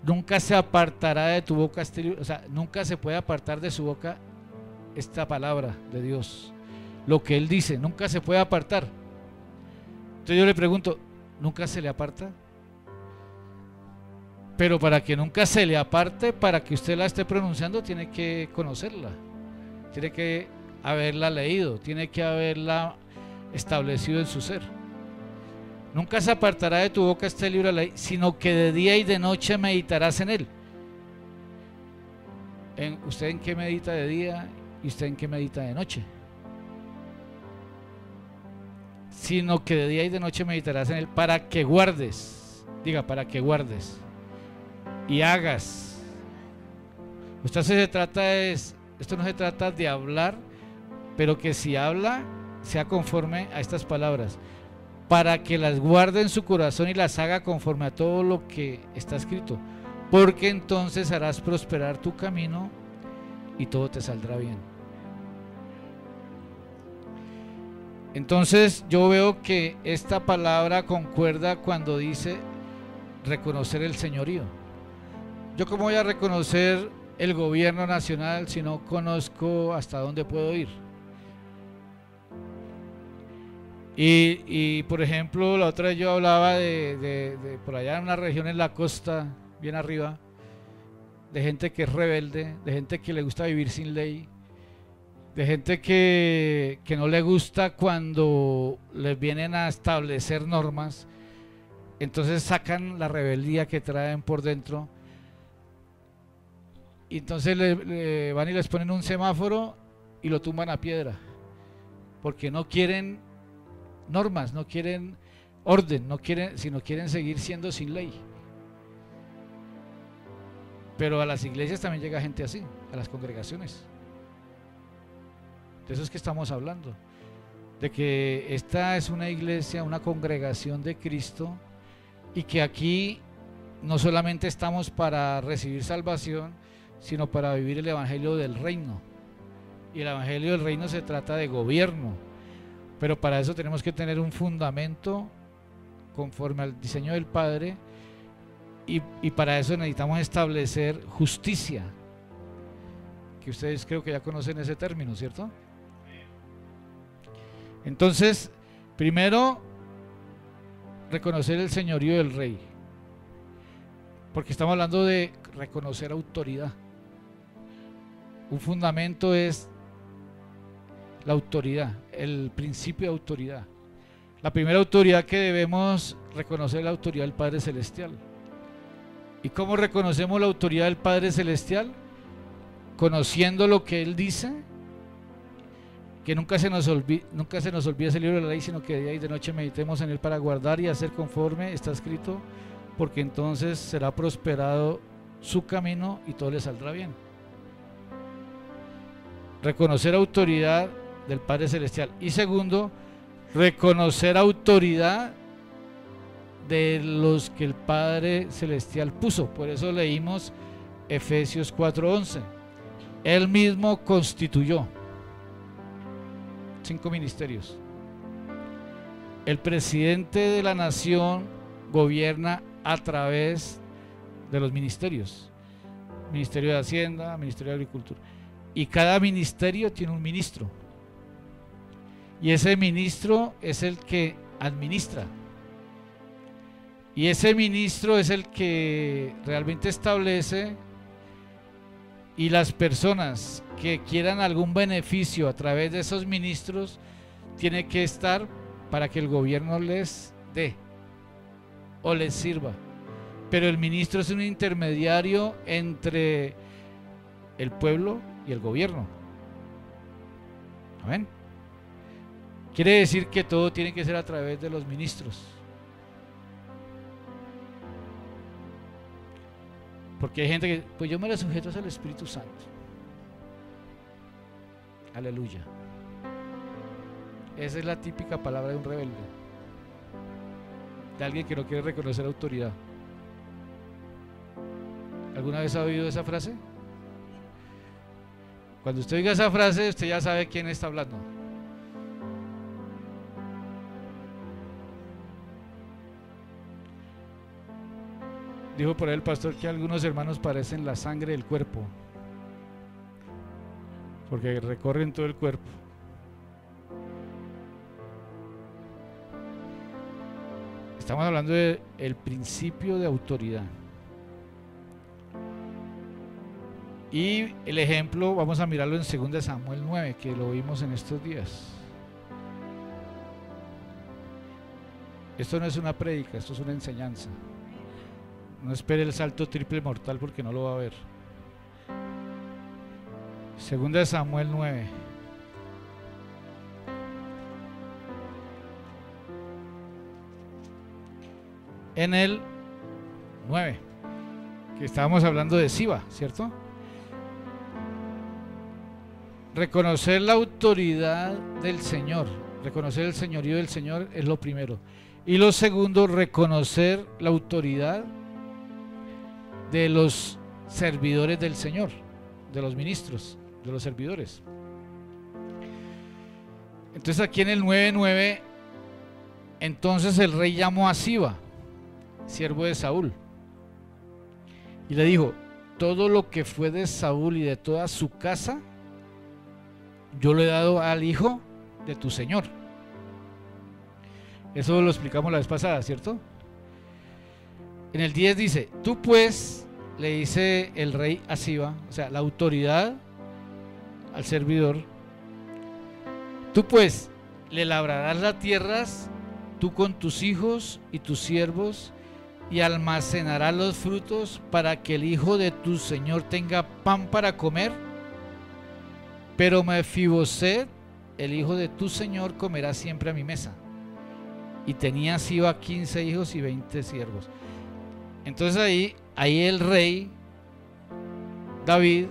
nunca se apartará de tu boca este libro, o sea, nunca se puede apartar de su boca esta palabra de Dios. Lo que Él dice, nunca se puede apartar. Entonces yo le pregunto, ¿nunca se le aparta? Pero para que nunca se le aparte, para que usted la esté pronunciando, tiene que conocerla, tiene que haberla leído, tiene que haberla establecido en su ser. Nunca se apartará de tu boca este libro de la ley, sino que de día y de noche meditarás en él. ¿Usted en qué medita de día y usted en qué medita de noche? Sino que de día y de noche meditarás en él para que guardes, diga, para que guardes y hagas. Esto no se trata de hablar, pero que si habla sea conforme a estas palabras, para que las guarde en su corazón y las haga conforme a todo lo que está escrito, porque entonces harás prosperar tu camino y todo te saldrá bien. Entonces yo veo que esta palabra concuerda cuando dice reconocer el señorío. Yo cómo voy a reconocer el gobierno nacional si no conozco hasta dónde puedo ir. Y por ejemplo, la otra vez yo hablaba de por allá en una región en la costa, bien arriba, de gente que es rebelde, de gente que le gusta vivir sin ley, de gente que no le gusta cuando les vienen a establecer normas, entonces sacan la rebeldía que traen por dentro, y entonces le van y les ponen un semáforo y lo tumban a piedra, porque no quieren normas, no quieren orden, sino quieren seguir siendo sin ley. Pero a las iglesias también llega gente así, a las congregaciones. De eso es que estamos hablando, de que esta es una iglesia, una congregación de Cristo, y que aquí no solamente estamos para recibir salvación, sino para vivir el evangelio del reino. Y el evangelio del reino se trata de gobierno, pero para eso tenemos que tener un fundamento conforme al diseño del Padre, y para eso necesitamos establecer justicia, que ustedes creo que ya conocen ese término, ¿cierto? Entonces, primero, reconocer el señorío del rey, porque estamos hablando de reconocer autoridad. Un fundamento es la autoridad, el principio de autoridad. La primera autoridad que debemos reconocer es la autoridad del Padre Celestial. ¿Y cómo reconocemos la autoridad del Padre Celestial? Conociendo lo que Él dice, que nunca se nos olvide ese libro de la ley, sino que de día y de noche meditemos en él para guardar y hacer conforme está escrito, porque entonces será prosperado su camino y todo le saldrá bien. Reconocer autoridad del Padre Celestial. Y segundo, reconocer autoridad de los que el Padre Celestial puso. Por eso leímos Efesios 4:11. Él mismo constituyó 5 ministerios. El presidente de la nación gobierna a través de los ministerios. Ministerio de Hacienda, Ministerio de Agricultura. Y cada ministerio tiene un ministro. Y ese ministro es el que administra. Y ese ministro es el que realmente establece, y las personas que quieran algún beneficio a través de esos ministros tienen que estar para que el gobierno les dé o les sirva. Pero el ministro es un intermediario entre el pueblo y el gobierno. Amén. Quiere decir que todo tiene que ser a través de los ministros. Porque hay gente que, pues yo me la sujeto al Espíritu Santo. Aleluya. Esa es la típica palabra de un rebelde, de alguien que no quiere reconocer autoridad. ¿Alguna vez ha oído esa frase? Cuando usted oiga esa frase, usted ya sabe quién está hablando. Dijo por ahí el pastor que algunos hermanos parecen la sangre del cuerpo, porque recorren todo el cuerpo. Estamos hablando del principio de autoridad. Y el ejemplo vamos a mirarlo en 2 Samuel 9, que lo vimos en estos días. Esto no es una prédica, esto es una enseñanza. No espere el salto triple mortal porque no lo va a ver. 2 Samuel 9. En el 9, que estábamos hablando de Siba, ¿cierto? Reconocer la autoridad del Señor, reconocer el señorío del Señor es lo primero. Y lo segundo, reconocer la autoridad de los servidores del Señor, de los ministros, de los servidores. Entonces aquí en el 9:9, entonces el rey llamó a Siba, siervo de Saúl, y le dijo: todo lo que fue de Saúl y de toda su casa, yo lo he dado al hijo de tu señor. Eso lo explicamos la vez pasada, ¿cierto? En el 10 dice: tú pues, le dice el rey a Siba, o sea, la autoridad al servidor, tú pues le labrarás las tierras, tú con tus hijos y tus siervos, y almacenarás los frutos para que el hijo de tu señor tenga pan para comer. Pero Mefiboset, el hijo de tu señor, comerá siempre a mi mesa. Y tenía Siba 15 hijos y 20 siervos. Entonces ahí el rey David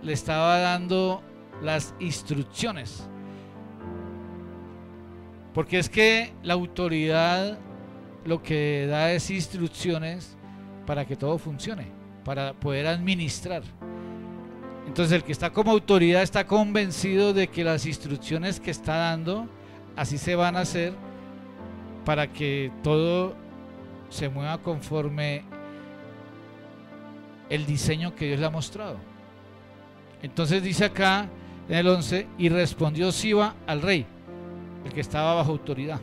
le estaba dando las instrucciones. Porque es que la autoridad lo que da es instrucciones para que todo funcione, para poder administrar. Entonces el que está como autoridad está convencido de que las instrucciones que está dando así se van a hacer, para que todo se mueva conforme el diseño que Dios le ha mostrado. Entonces dice acá en el 11: y respondió Siba al rey, el que estaba bajo autoridad: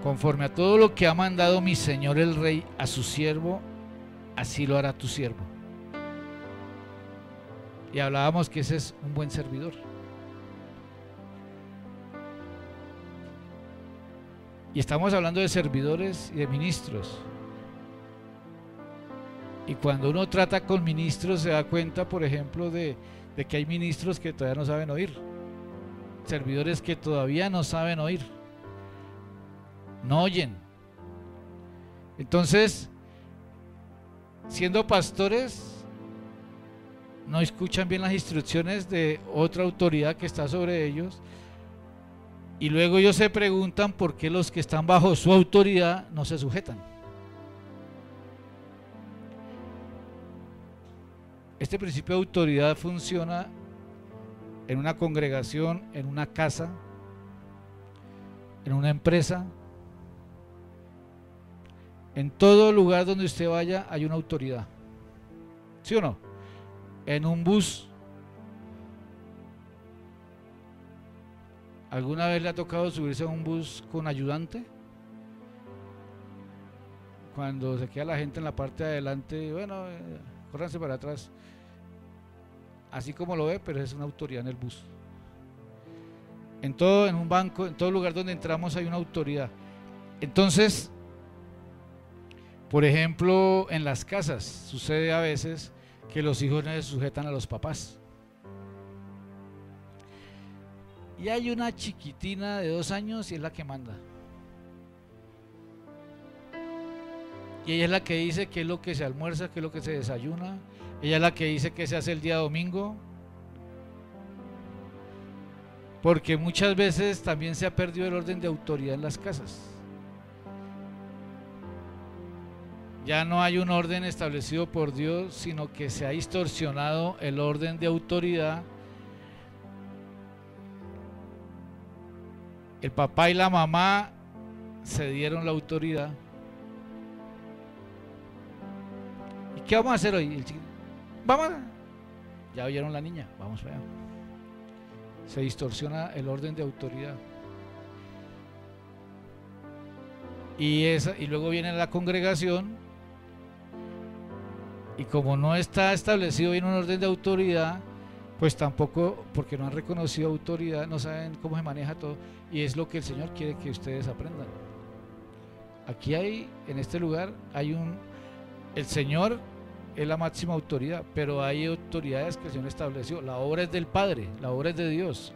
conforme a todo lo que ha mandado mi señor el rey a su siervo, así lo hará tu siervo. Y hablábamos que ese es un buen servidor. Y estamos hablando de servidores y de ministros. Y cuando uno trata con ministros se da cuenta, por ejemplo, de que hay ministros que todavía no saben oír, servidores que todavía no saben oír, no oyen. Entonces, siendo pastores, no escuchan bien las instrucciones de otra autoridad que está sobre ellos, y luego ellos se preguntan por qué los que están bajo su autoridad no se sujetan. Este principio de autoridad funciona en una congregación, en una casa, en una empresa. En todo lugar donde usted vaya hay una autoridad. ¿Sí o no? En un bus. ¿Alguna vez le ha tocado subirse a un bus con ayudante? Cuando se queda la gente en la parte de adelante, bueno, córranse para atrás. Así como lo ve, pero es una autoridad en el bus. En todo, en un banco, en todo lugar donde entramos hay una autoridad. Entonces, por ejemplo, en las casas sucede a veces que los hijos no se sujetan a los papás. Y hay una chiquitina de 2 años y es la que manda. Y ella es la que dice qué es lo que se almuerza, qué es lo que se desayuna. Ella es la que dice qué se hace el día domingo. Porque muchas veces también se ha perdido el orden de autoridad en las casas. Ya no hay un orden establecido por Dios, sino que se ha distorsionado el orden de autoridad. El papá y la mamá se dieron la autoridad. ¿Y qué vamos a hacer hoy? Vamos. Ya oyeron la niña, vamos para allá. Se distorsiona el orden de autoridad. Y luego viene la congregación, y como no está establecido bien un orden de autoridad, pues tampoco, porque no han reconocido autoridad, no saben cómo se maneja todo, y es lo que el Señor quiere que ustedes aprendan. Aquí hay, en este lugar, el Señor es la máxima autoridad, pero hay autoridades que el Señor estableció. La obra es del Padre, la obra es de Dios.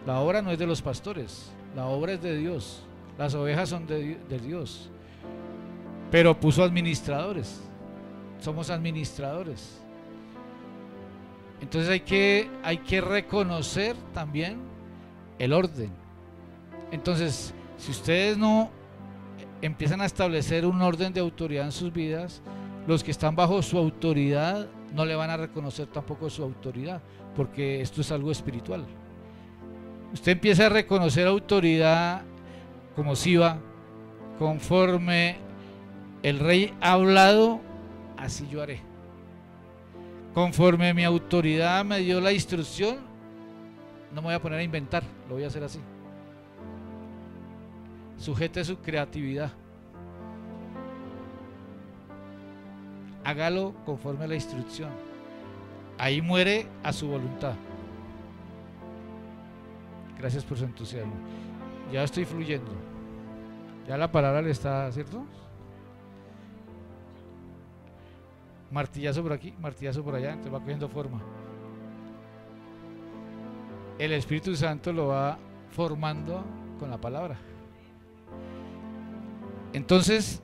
La obra no es de los pastores, la obra es de Dios. Las ovejas son de Dios. Pero puso administradores. Somos administradores. Entonces hay que reconocer también el orden. Entonces, si ustedes no empiezan a establecer un orden de autoridad en sus vidas, los que están bajo su autoridad no le van a reconocer tampoco su autoridad, porque esto es algo espiritual. Usted empieza a reconocer autoridad como Siba, conforme el rey ha hablado, así yo haré. Conforme mi autoridad me dio la instrucción, no me voy a poner a inventar, lo voy a hacer así. Sujete su creatividad. Hágalo conforme a la instrucción. Ahí muere a su voluntad. Gracias por su entusiasmo. Ya estoy fluyendo. Ya la palabra le está, ¿cierto? Martillazo por aquí, martillazo por allá, entonces va cogiendo forma. El Espíritu Santo lo va formando con la palabra. Entonces,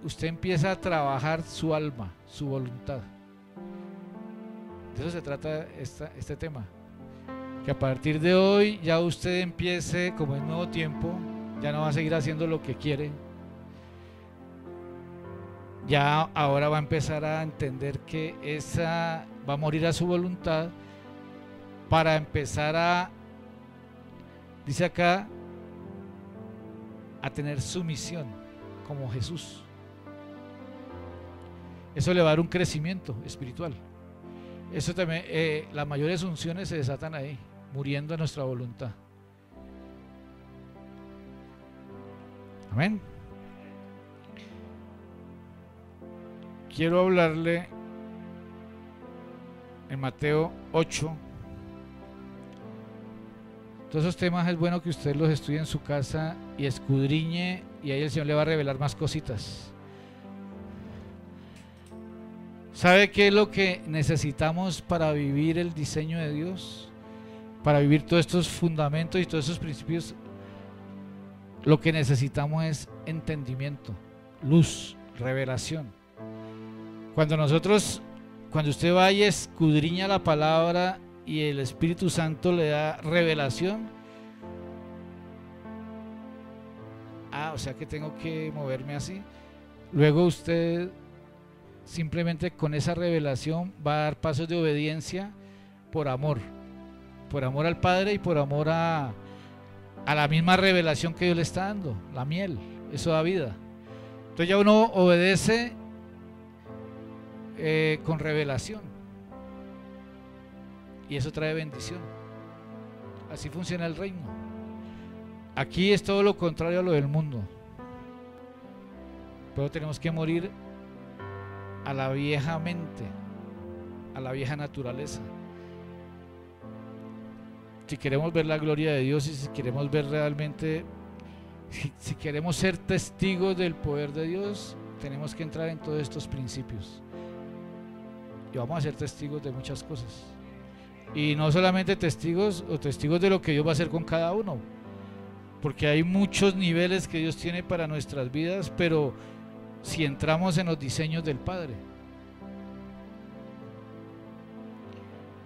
usted empieza a trabajar su alma, su voluntad. De eso se trata este tema. Que a partir de hoy ya usted empiece, como en nuevo tiempo, ya no va a seguir haciendo lo que quiere. Ya ahora va a empezar a entender que esa va a morir a su voluntad para empezar a, dice acá, a tener sumisión como Jesús. Eso le va a dar un crecimiento espiritual. Eso también, las mayores unciones se desatan ahí, muriendo a nuestra voluntad. Amén. Quiero hablarle en Mateo 8. Todos esos temas es bueno que usted los estudie en su casa y escudriñe, y ahí el Señor le va a revelar más cositas. ¿Sabe qué es lo que necesitamos para vivir el diseño de Dios? Para vivir todos estos fundamentos y todos esos principios. Lo que necesitamos es entendimiento, luz, revelación. Cuando usted va y escudriña la palabra y el Espíritu Santo le da revelación, o sea que tengo que moverme así. Luego usted simplemente con esa revelación va a dar pasos de obediencia por amor al Padre y por amor a la misma revelación que Dios le está dando, la miel, eso da vida. Entonces ya uno obedece con revelación, y eso trae bendición. Así funciona el reino. Aquí es todo lo contrario a lo del mundo, pero tenemos que morir a la vieja mente, a la vieja naturaleza. Si queremos ver la gloria de Dios y si queremos ver realmente, si queremos ser testigos del poder de Dios, tenemos que entrar en todos estos principios. Y vamos a ser testigos de muchas cosas. Y no solamente testigos de lo que Dios va a hacer con cada uno, porque hay muchos niveles que Dios tiene para nuestras vidas, pero si entramos en los diseños del Padre,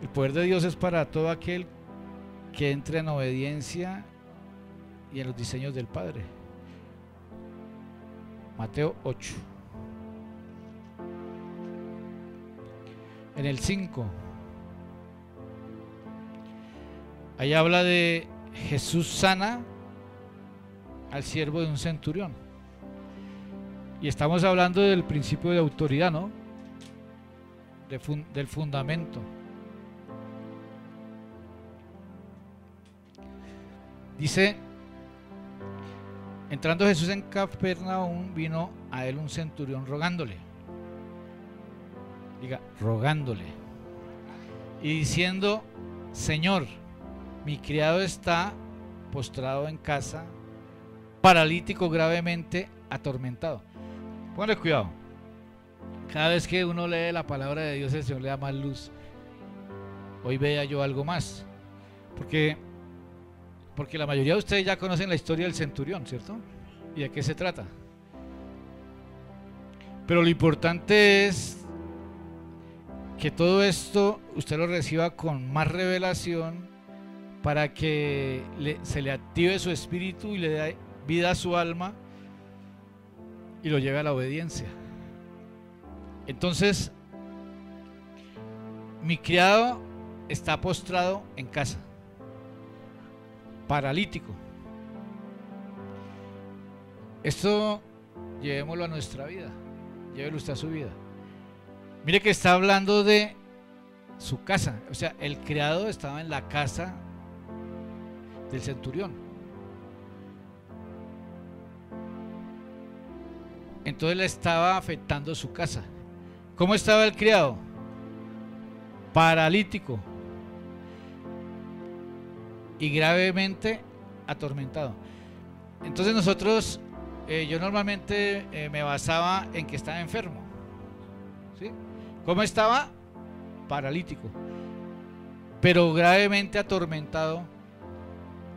el poder de Dios es para todo aquel que entre en obediencia y en los diseños del Padre. Mateo 8. En el 5, ahí habla de Jesús sana al siervo de un centurión. Y estamos hablando del principio de autoridad, ¿no? Del fundamento. Dice, entrando Jesús en Capernaum, vino a él un centurión rogándole. Diga, rogándole. Y diciendo, Señor, mi criado está postrado en casa, paralítico, gravemente atormentado. Póngale cuidado. Cada vez que uno lee la palabra de Dios, el Señor le da más luz. Hoy vea yo algo más. Porque la mayoría de ustedes ya conocen la historia del centurión, ¿cierto? ¿Y de qué se trata? Pero lo importante es que todo esto usted lo reciba con más revelación para que se le active su espíritu y le dé vida a su alma y lo lleve a la obediencia. Entonces, mi criado está postrado en casa, paralítico. Esto llevémoslo a nuestra vida, llévelo usted a su vida. Mire que está hablando de su casa, o sea, el criado estaba en la casa del centurión. Entonces le estaba afectando su casa. ¿Cómo estaba el criado? Paralítico y gravemente atormentado. Entonces nosotros, yo normalmente me basaba en que estaba enfermo, ¿sí? ¿Cómo estaba? Paralítico, pero gravemente atormentado.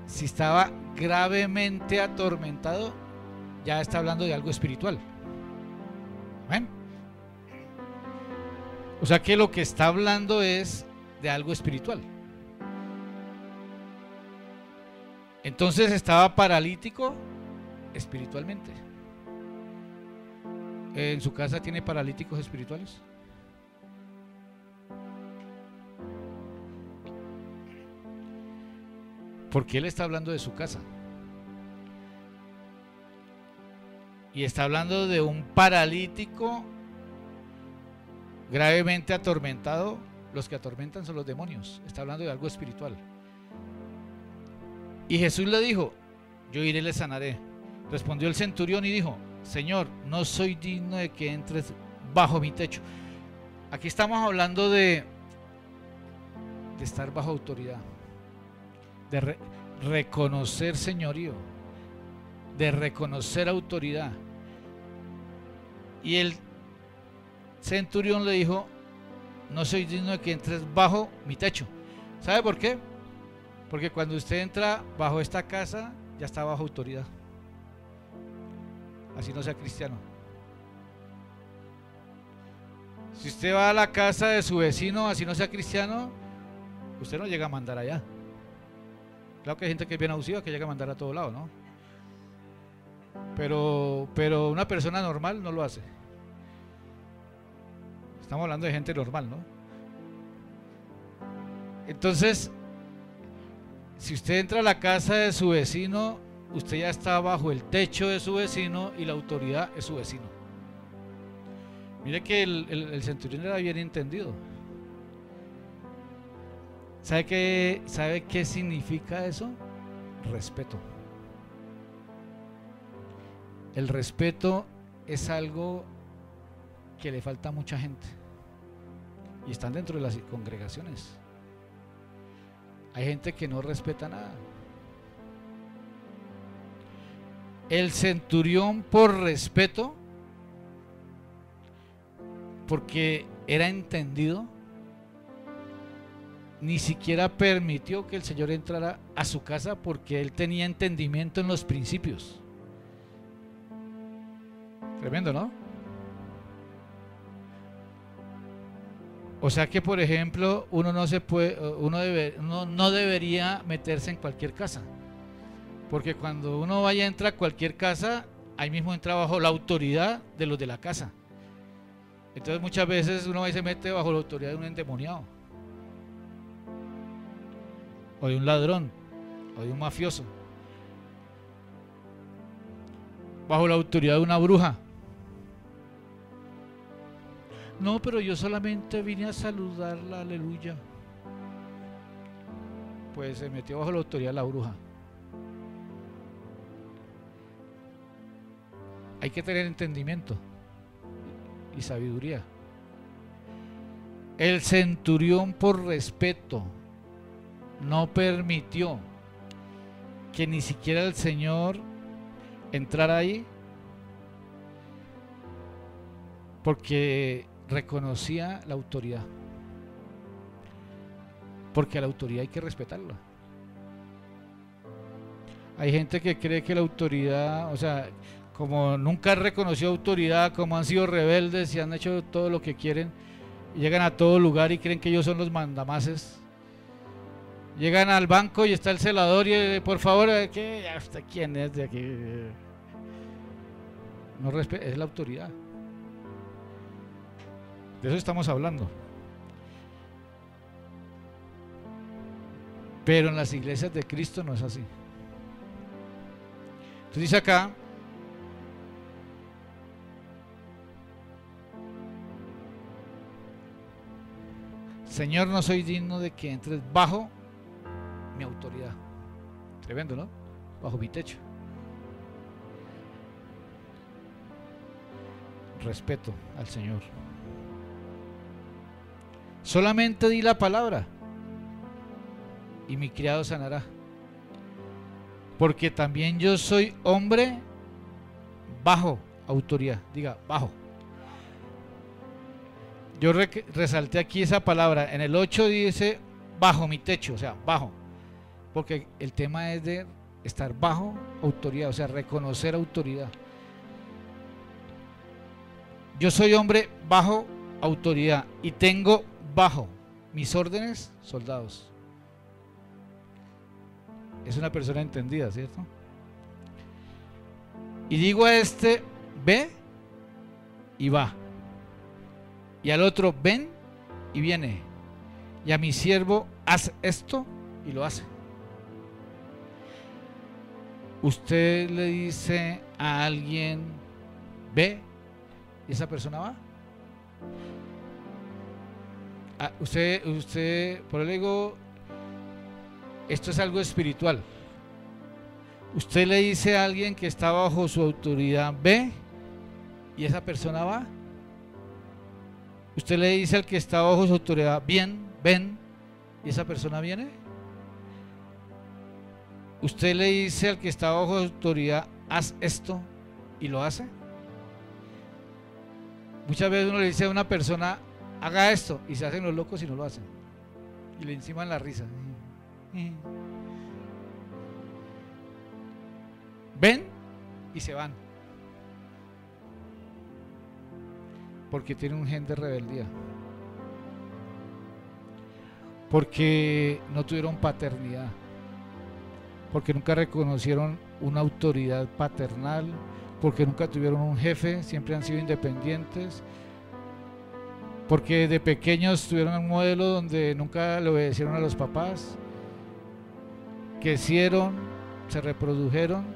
Si estaba gravemente atormentado, ya está hablando de algo espiritual. ¿Ven? O sea que lo que está hablando es de algo espiritual. Entonces estaba paralítico espiritualmente. ¿En su casa tiene paralíticos espirituales? Porque él está hablando de su casa. Y está hablando de un paralítico gravemente atormentado. Los que atormentan son los demonios. Está hablando de algo espiritual. Y Jesús le dijo, yo iré y le sanaré. Respondió el centurión y dijo, Señor, no soy digno de que entres bajo mi techo. Aquí estamos hablando de estar bajo autoridad, de reconocer señorío, de reconocer autoridad. Y el centurión le dijo, no soy digno de que entres bajo mi techo. ¿Sabe por qué? Porque cuando usted entra bajo esta casa, ya está bajo autoridad. Así no sea cristiano. Si usted va a la casa de su vecino, así no sea cristiano, usted no llega a mandar allá. Claro que hay gente que es bien abusiva, que llega a mandar a todo lado, ¿no? Pero una persona normal no lo hace. Estamos hablando de gente normal, ¿no? Entonces, si usted entra a la casa de su vecino, usted ya está bajo el techo de su vecino y la autoridad es su vecino. Mire que el centurión era bien entendido. ¿Sabe qué significa eso? Respeto. El respeto es algo que le falta a mucha gente y están dentro de las congregaciones. Hay gente que no respeta nada. El centurión, por respeto, porque era entendido, ni siquiera permitió que el Señor entrara a su casa porque él tenía entendimiento en los principios. Tremendo, ¿no? O sea que, por ejemplo, uno no debería meterse en cualquier casa, porque cuando uno vaya a entrar a cualquier casa, ahí mismo entra bajo la autoridad de los de la casa. Entonces muchas veces uno va y se mete bajo la autoridad de un endemoniado, o de un ladrón, o de un mafioso, bajo la autoridad de una bruja. No, pero yo solamente vine a saludarla, aleluya. Pues se metió bajo la autoridad de la bruja. Hay que tener entendimiento y sabiduría. El centurión, por respeto, no permitió que ni siquiera el Señor entrara ahí, porque reconocía la autoridad, porque a la autoridad hay que respetarla. Hay gente que cree que la autoridad, o sea, como nunca han reconocido autoridad, como han sido rebeldes y han hecho todo lo que quieren, y llegan a todo lugar y creen que ellos son los mandamases. Llegan al banco y está el celador y por favor, ¿qué? ¿Hasta quién es de aquí? No es la autoridad. De eso estamos hablando. Pero en las iglesias de Cristo no es así. Entonces dice acá: Señor, no soy digno de que entres bajo mi autoridad. Tremendo, ¿no? Bajo mi techo. Respeto al Señor. Solamente di la palabra y mi criado sanará, porque también yo soy hombre bajo autoridad. Diga, bajo. Yo resalté aquí esa palabra. En el 8 dice bajo mi techo, o sea, bajo, porque el tema es de estar bajo autoridad, o sea, reconocer autoridad. Yo soy hombre bajo autoridad y tengo bajo mis órdenes soldados. Es una persona entendida, ¿cierto? Y digo a este, ve y va, y al otro, ven y viene, y a mi siervo, haz esto y lo hace. Usted le dice a alguien, ve, y esa persona va. Usted, por eso le digo, esto es algo espiritual. Usted le dice a alguien que está bajo su autoridad, ve, y esa persona va. Usted le dice al que está bajo su autoridad, bien, ven, y esa persona viene. Usted le dice al que está bajo su autoridad, haz esto, y lo hace. Muchas veces uno le dice a una persona, haga esto, y se hacen los locos y no lo hacen, y le enciman la risa. Ven y se van, porque tienen un gen de rebeldía, porque no tuvieron paternidad, porque nunca reconocieron una autoridad paternal, porque nunca tuvieron un jefe, siempre han sido independientes, porque de pequeños tuvieron un modelo donde nunca le obedecieron a los papás, crecieron, se reprodujeron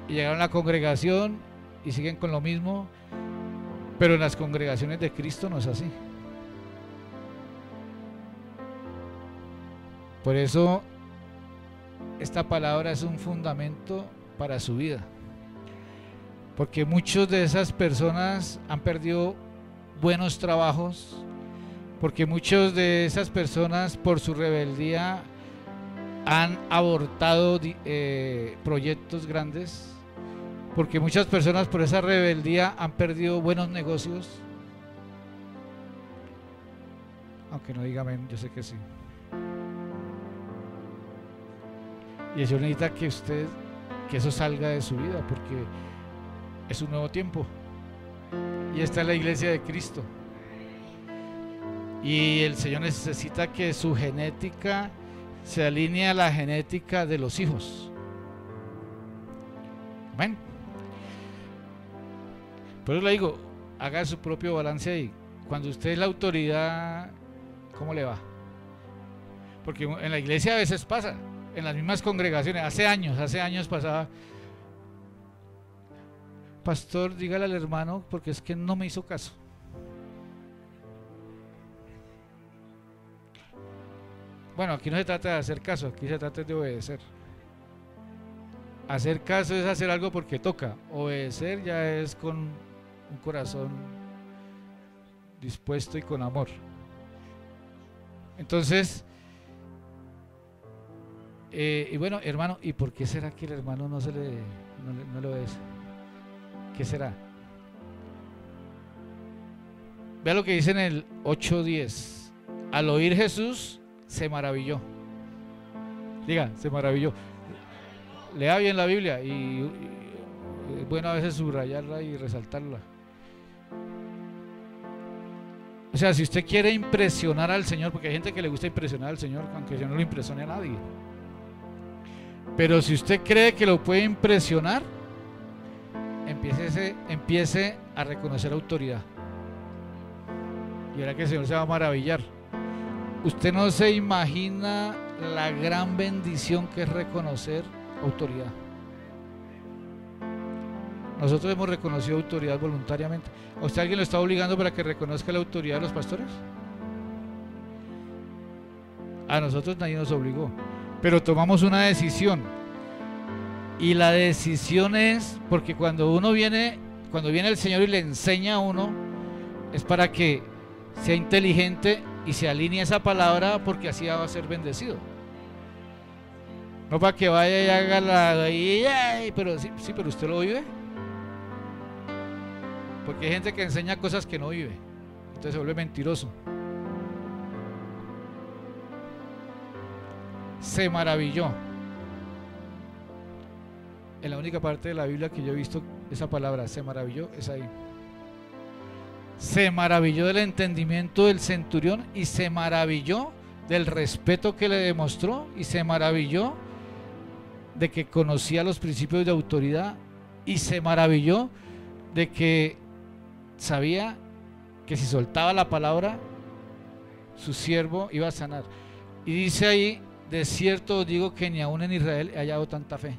y llegaron a la congregación y siguen con lo mismo, pero en las congregaciones de Cristo no es así. Por eso esta palabra es un fundamento para su vida, porque muchas de esas personas han perdido buenos trabajos, porque muchas de esas personas por su rebeldía han abortado proyectos grandes, porque muchas personas por esa rebeldía han perdido buenos negocios. Aunque no diga amén, yo sé que sí. Y eso necesita que eso salga de su vida, porque es un nuevo tiempo y esta es la iglesia de Cristo. Y el Señor necesita que su genética se alinee a la genética de los hijos. Amén. Por eso le digo, haga su propio balance ahí. Cuando usted es la autoridad, ¿cómo le va? Porque en la iglesia a veces pasa, en las mismas congregaciones, hace años pasaba: pastor, dígale al hermano porque es que no me hizo caso. Bueno, aquí no se trata de hacer caso, aquí se trata de obedecer. Hacer caso es hacer algo porque toca, obedecer ya es con un corazón dispuesto y con amor. Entonces, y bueno, hermano, ¿y por qué será que el hermano no le obedece? ¿Qué será? Vea lo que dice en el 8:10. Al oír Jesús se maravilló. Diga, se maravilló. Lea bien la Biblia y es bueno a veces subrayarla y resaltarla. O sea, si usted quiere impresionar al Señor, porque hay gente que le gusta impresionar al Señor, aunque yo no lo impresione a nadie. Pero si usted cree que lo puede impresionar, empiece a reconocer autoridad. Y verá que el Señor se va a maravillar. Usted no se imagina la gran bendición que es reconocer autoridad. Nosotros hemos reconocido autoridad voluntariamente. ¿A usted alguien lo está obligando para que reconozca la autoridad de los pastores? A nosotros nadie nos obligó, pero tomamos una decisión. Y la decisión es porque cuando viene el Señor y le enseña a uno, es para que sea inteligente y se alinee esa palabra, porque así va a ser bendecido. No para que vaya y haga pero sí, pero usted lo vive. Porque hay gente que enseña cosas que no vive, entonces se vuelve mentiroso. Se maravilló. En la única parte de la Biblia que yo he visto esa palabra, se maravilló, es ahí. Se maravilló del entendimiento del centurión y se maravilló del respeto que le demostró y se maravilló de que conocía los principios de autoridad y se maravilló de que sabía que si soltaba la palabra su siervo iba a sanar. Y dice ahí: de cierto os digo que ni aún en Israel he hallado tanta fe.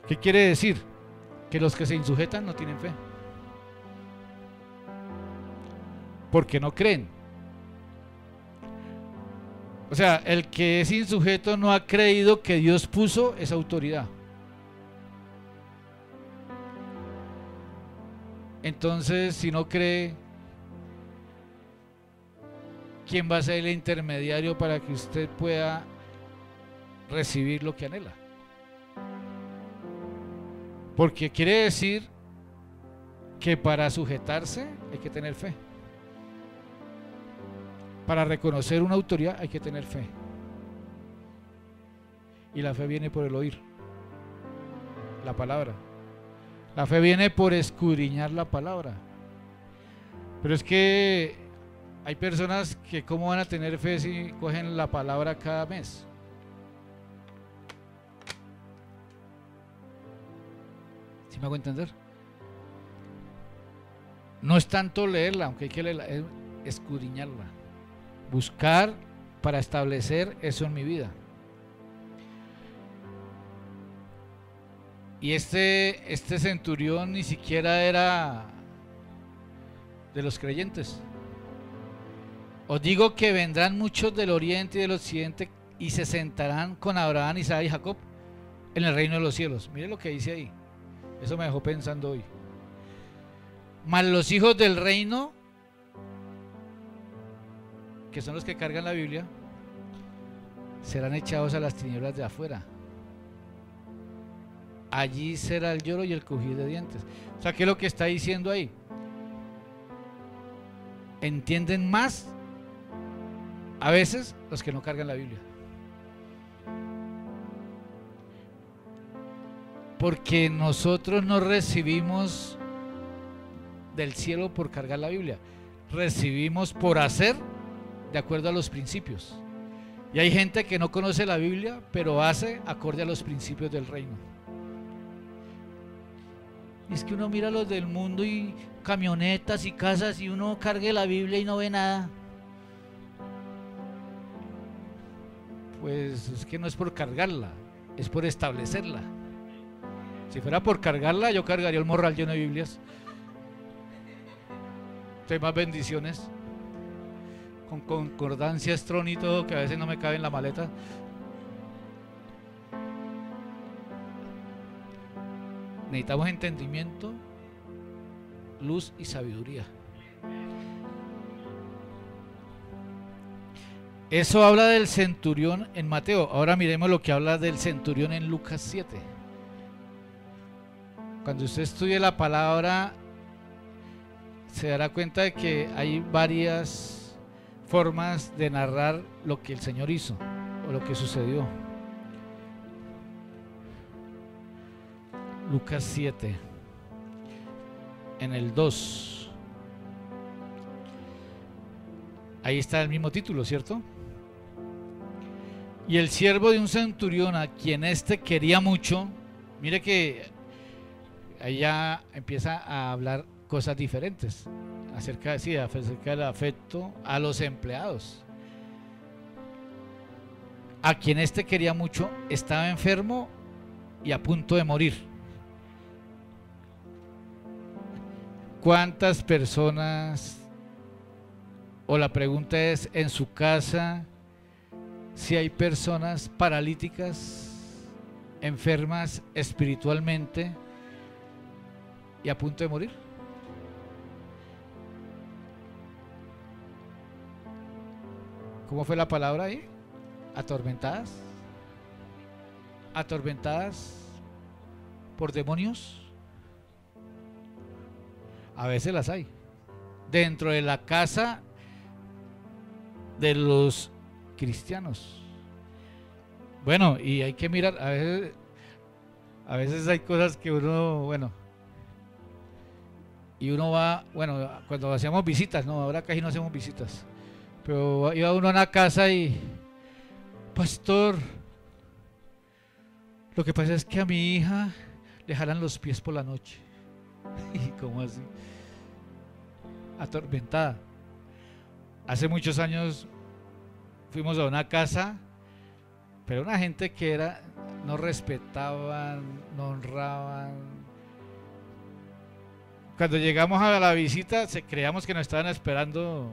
¿Qué quiere decir? Que los que se insujetan no tienen fe, porque no creen. O sea, el que es insujeto no ha creído que Dios puso esa autoridad. Entonces, si no cree, ¿quién va a ser el intermediario para que usted pueda recibir lo que anhela? Porque quiere decir que para sujetarse hay que tener fe. Para reconocer una autoridad hay que tener fe. Y la fe viene por el oír la palabra. La fe viene por escudriñar la palabra. Pero es que hay personas que ¿cómo van a tener fe si cogen la palabra cada mes? ¿Sí me hago entender? No es tanto leerla, aunque hay que leerla, es escudriñarla. Buscar para establecer eso en mi vida. Y este centurión ni siquiera era de los creyentes. Os digo que vendrán muchos del oriente y del occidente y se sentarán con Abraham, Isaac y Jacob en el reino de los cielos. Mire lo que dice ahí. Eso me dejó pensando hoy. Mas los hijos del reino, que son los que cargan la Biblia, serán echados a las tinieblas de afuera. Allí será el lloro y el crujir de dientes. O sea, ¿qué es lo que está diciendo ahí? Entienden más a veces los que no cargan la Biblia. Porque nosotros no recibimos del cielo por cargar la Biblia. recibimos por hacer de acuerdo a los principios. Y hay gente que no conoce la Biblia, pero hace acorde a los principios del reino. Y es que uno mira a los del mundo y camionetas y casas y uno cargue la Biblia y no ve nada. Pues es que no es por cargarla, es por establecerla. Si fuera por cargarla, yo cargaría el morral lleno de Biblias. Hay más bendiciones. Con concordancia, Strong y todo, que a veces no me cabe en la maleta. Necesitamos entendimiento, luz y sabiduría. Eso habla del centurión en Mateo. Ahora miremos lo que habla del centurión en Lucas 7. Cuando usted estudie la palabra, se dará cuenta de que hay varias formas de narrar lo que el Señor hizo o lo que sucedió. Lucas 7, en el 2. Ahí está el mismo título, ¿cierto? Y el siervo de un centurión a quien éste quería mucho, mire que ahí ya empieza a hablar cosas diferentes acerca del afecto a los empleados. A quien éste quería mucho estaba enfermo y a punto de morir. ¿Cuántas personas, o la pregunta es, en su casa, si hay personas paralíticas, enfermas espiritualmente y a punto de morir? ¿Cómo fue la palabra ahí? ¿Atormentadas? ¿Atormentadas por demonios? A veces las hay. Dentro de la casa de los cristianos. Bueno, y hay que mirar, a veces hay cosas que uno, bueno, y uno va, bueno, cuando hacíamos visitas, no, ahora casi no hacemos visitas, pero iba uno a una casa y, pastor, lo que pasa es que a mi hija le jalan los pies por la noche. ¿Y cómo así? Atormentada. Hace muchos años fuimos a una casa, pero una gente que no respetaban, no honraban. Cuando llegamos a la visita, creíamos que nos estaban esperando,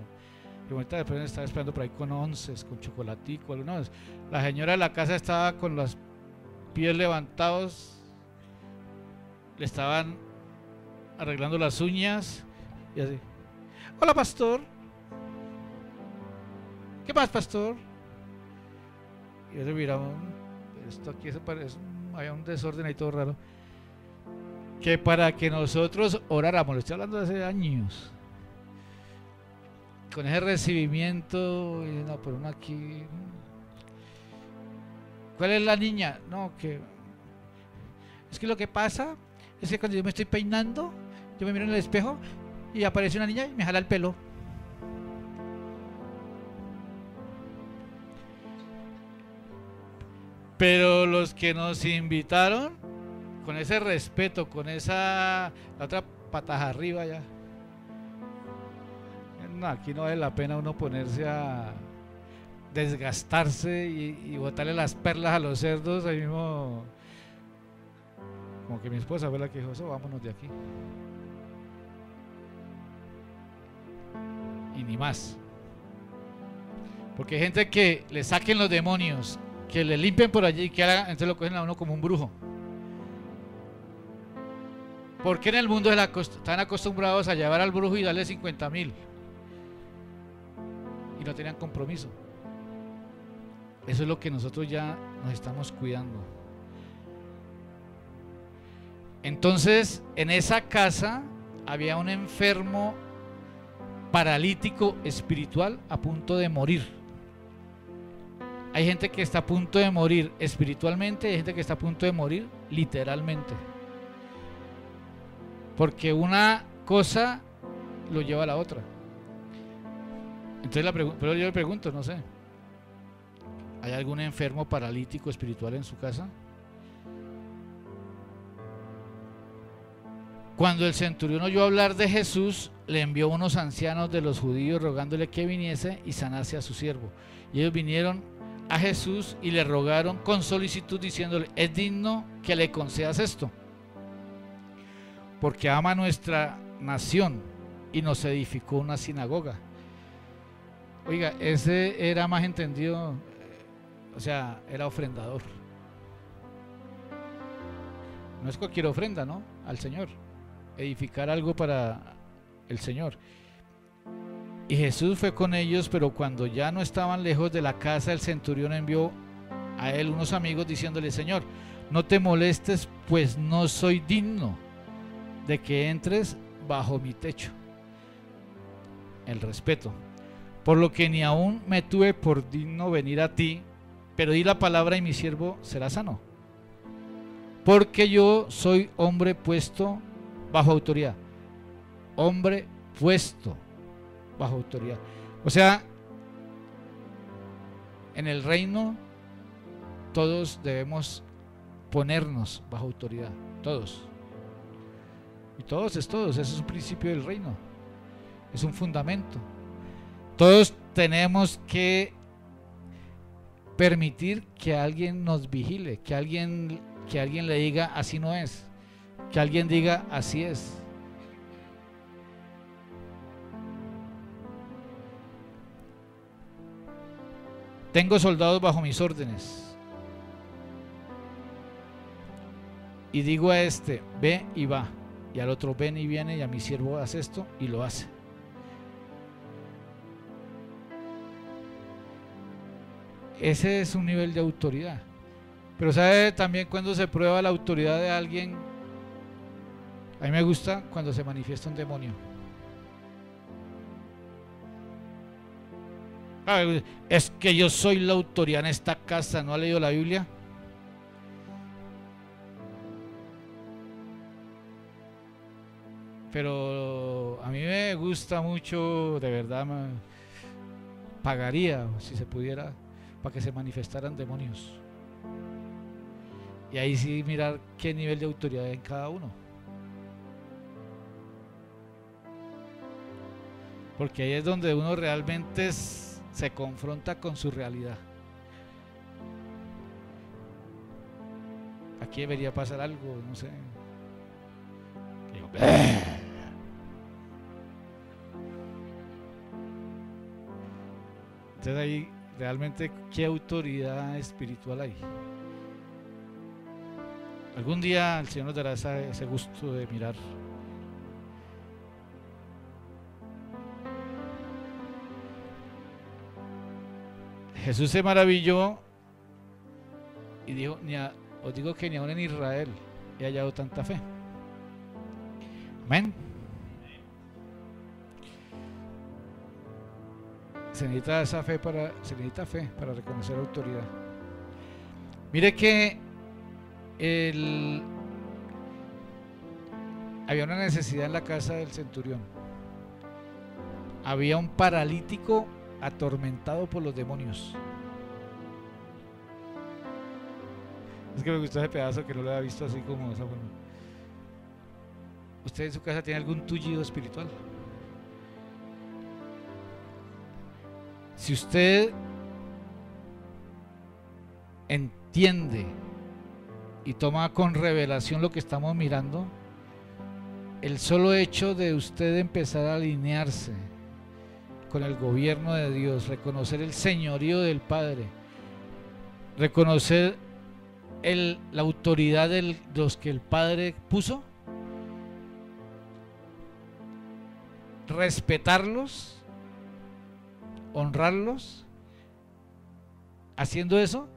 y ahorita después nos estaban esperando por ahí con onces, con chocolatico, algunos. La señora de la casa estaba con los pies levantados, le estaban arreglando las uñas y así. Hola, pastor. ¿Qué más, pastor? Y yo le miraba, esto aquí se parece, había un desorden ahí todo raro. Que para que nosotros oráramos, lo estoy hablando de hace años, con ese recibimiento, y no, pero uno aquí. ¿Cuál es la niña? No, que es que lo que pasa es que cuando yo me estoy peinando, yo me miro en el espejo y aparece una niña y me jala el pelo. Pero los que nos invitaron, con ese respeto, con la otra pataja arriba ya. No, aquí no vale la pena uno ponerse a desgastarse y botarle las perlas a los cerdos. Ahí mismo, como que mi esposa fue la que dijo, eso, vámonos de aquí. Y ni más. Porque hay gente que le saquen los demonios, que le limpien por allí y que hagan, entonces lo cogen a uno como un brujo. Porque en el mundo están acostumbrados a llevar al brujo y darle 50,000 y no tenían compromiso. Eso es lo que nosotros ya nos estamos cuidando. Entonces, en esa casa había un enfermo paralítico espiritual a punto de morir. Hay gente que está a punto de morir espiritualmente y hay gente que está a punto de morir literalmente. Porque una cosa lo lleva a la otra. Entonces pero yo le pregunto, no sé, ¿hay algún enfermo paralítico espiritual en su casa? Cuando el centurión oyó hablar de Jesús, le envió unos ancianos de los judíos rogándole que viniese y sanase a su siervo. Y ellos vinieron a Jesús y le rogaron con solicitud diciéndole: es digno que le concedas esto, porque ama nuestra nación y nos edificó una sinagoga. Oiga, ese era más entendido, o sea, era ofrendador. No es cualquier ofrenda, ¿no? Al Señor, edificar algo para el Señor. Y Jesús fue con ellos, pero cuando ya no estaban lejos de la casa, el centurión envió a él unos amigos diciéndole: Señor, no te molestes, pues no soy digno de que entres bajo mi techo. El respeto. Por lo que ni aún me tuve por digno venir a ti, pero di la palabra y mi siervo será sano. Porque yo soy hombre puesto bajo autoridad. Hombre puesto bajo autoridad. O sea, en el reino todos debemos ponernos bajo autoridad. Todos. Y todos es todos. Ese es un principio del reino. Es un fundamento. Todos tenemos que permitir que alguien nos vigile, que alguien le diga así no es, que alguien diga así es. Tengo soldados bajo mis órdenes y digo a este: ve y va, y al otro: ven y viene, y a mi siervo: haz esto, y lo hace. Ese es un nivel de autoridad. Pero ¿sabe también cuando se prueba la autoridad de alguien? A mí me gusta cuando se manifiesta un demonio. Es que yo soy la autoridad en esta casa. ¿No ha leído la Biblia? Pero a mí me gusta mucho, de verdad, pagaría, si se pudiera, para que se manifestaran demonios. Y ahí sí mirar qué nivel de autoridad hay en cada uno. Porque ahí es donde uno realmente se confronta con su realidad. Aquí debería pasar algo, no sé. Digo, entonces ahí realmente qué autoridad espiritual hay. Algún día el Señor nos dará ese gusto de mirar. Jesús se maravilló y dijo: os digo que ni aún en Israel he hallado tanta fe. Amén. Se necesita esa fe para reconocer autoridad. Mire que había una necesidad en la casa del centurión. Había un paralítico atormentado por los demonios. Es que me gustó ese pedazo, que no lo había visto así como de esa forma. ¿Usted en su casa tiene algún tullido espiritual? Si usted entiende y toma con revelación lo que estamos mirando, el solo hecho de usted empezar a alinearse con el gobierno de Dios, reconocer el señorío del Padre, reconocer la autoridad de los que el Padre puso, respetarlos, honrarlos, haciendo eso,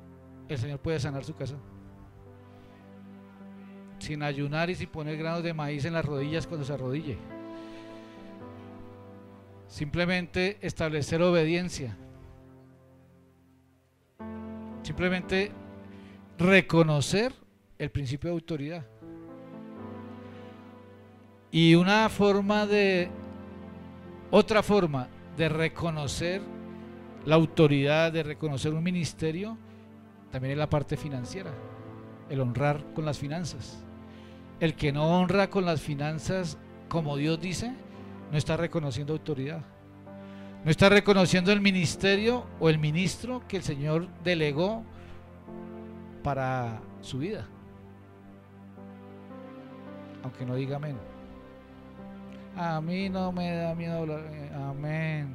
el Señor puede sanar su casa. Sin ayunar y sin poner granos de maíz en las rodillas cuando se arrodille. Simplemente establecer obediencia. Simplemente reconocer el principio de autoridad. Y otra forma de reconocer la autoridad, de reconocer un ministerio, también es la parte financiera, el honrar con las finanzas. El que no honra con las finanzas como Dios dice, no está reconociendo autoridad, no está reconociendo el ministerio o el ministro que el Señor delegó para su vida, aunque no diga amén. A mí no me da miedo hablar, amén.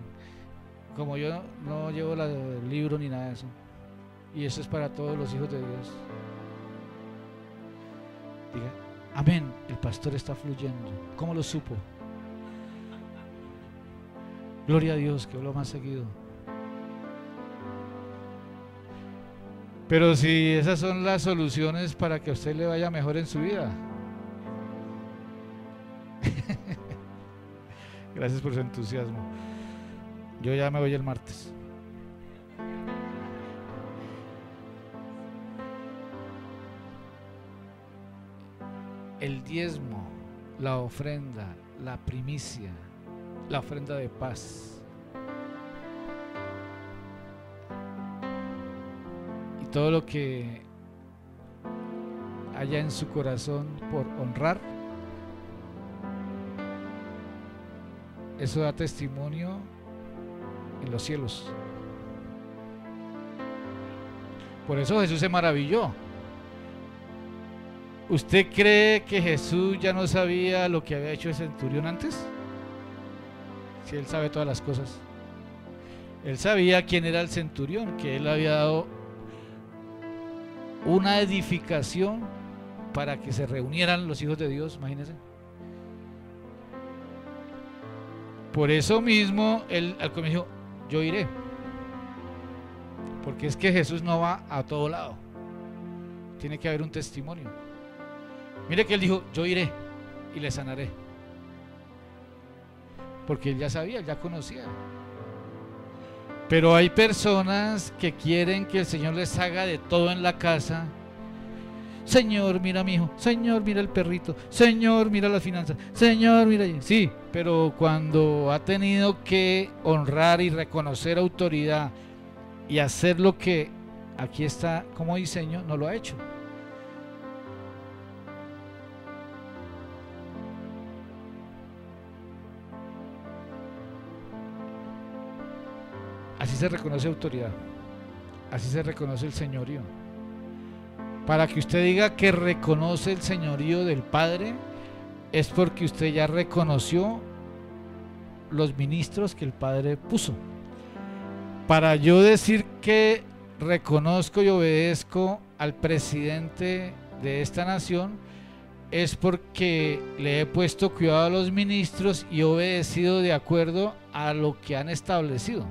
Como yo no llevo el libro ni nada de eso, y eso es para todos los hijos de Dios. Diga, amén, el pastor está fluyendo. ¿Cómo lo supo? Gloria a Dios, que hablo más seguido. Pero si esas son las soluciones para que a usted le vaya mejor en su vida. Gracias por su entusiasmo. Yo ya me voy el martes. El diezmo, la ofrenda, la primicia, la ofrenda de paz y todo lo que haya en su corazón por honrar, eso da testimonio en los cielos. Por eso Jesús se maravilló. ¿Usted cree que Jesús ya no sabía lo que había hecho el centurión antes? Si él sabe todas las cosas. Él sabía quién era el centurión, que él había dado una edificación para que se reunieran los hijos de Dios, imagínense. Por eso mismo él al comienzo dijo, yo iré, porque es que Jesús no va a todo lado, tiene que haber un testimonio. Mire que él dijo, yo iré y le sanaré, porque él ya sabía, él ya conocía. Pero hay personas que quieren que el Señor les haga de todo en la casa. Señor, mira a mi hijo, Señor, mira el perrito, Señor, mira las finanzas, Señor, mira. Sí, pero cuando ha tenido que honrar y reconocer autoridad y hacer lo que aquí está como diseño, no lo ha hecho. Así se reconoce autoridad, así se reconoce el señorío. Para que usted diga que reconoce el señorío del Padre, es porque usted ya reconoció los ministros que el Padre puso. Para yo decir que reconozco y obedezco al presidente de esta nación, es porque le he puesto cuidado a los ministros y he obedecido de acuerdo a lo que han establecido.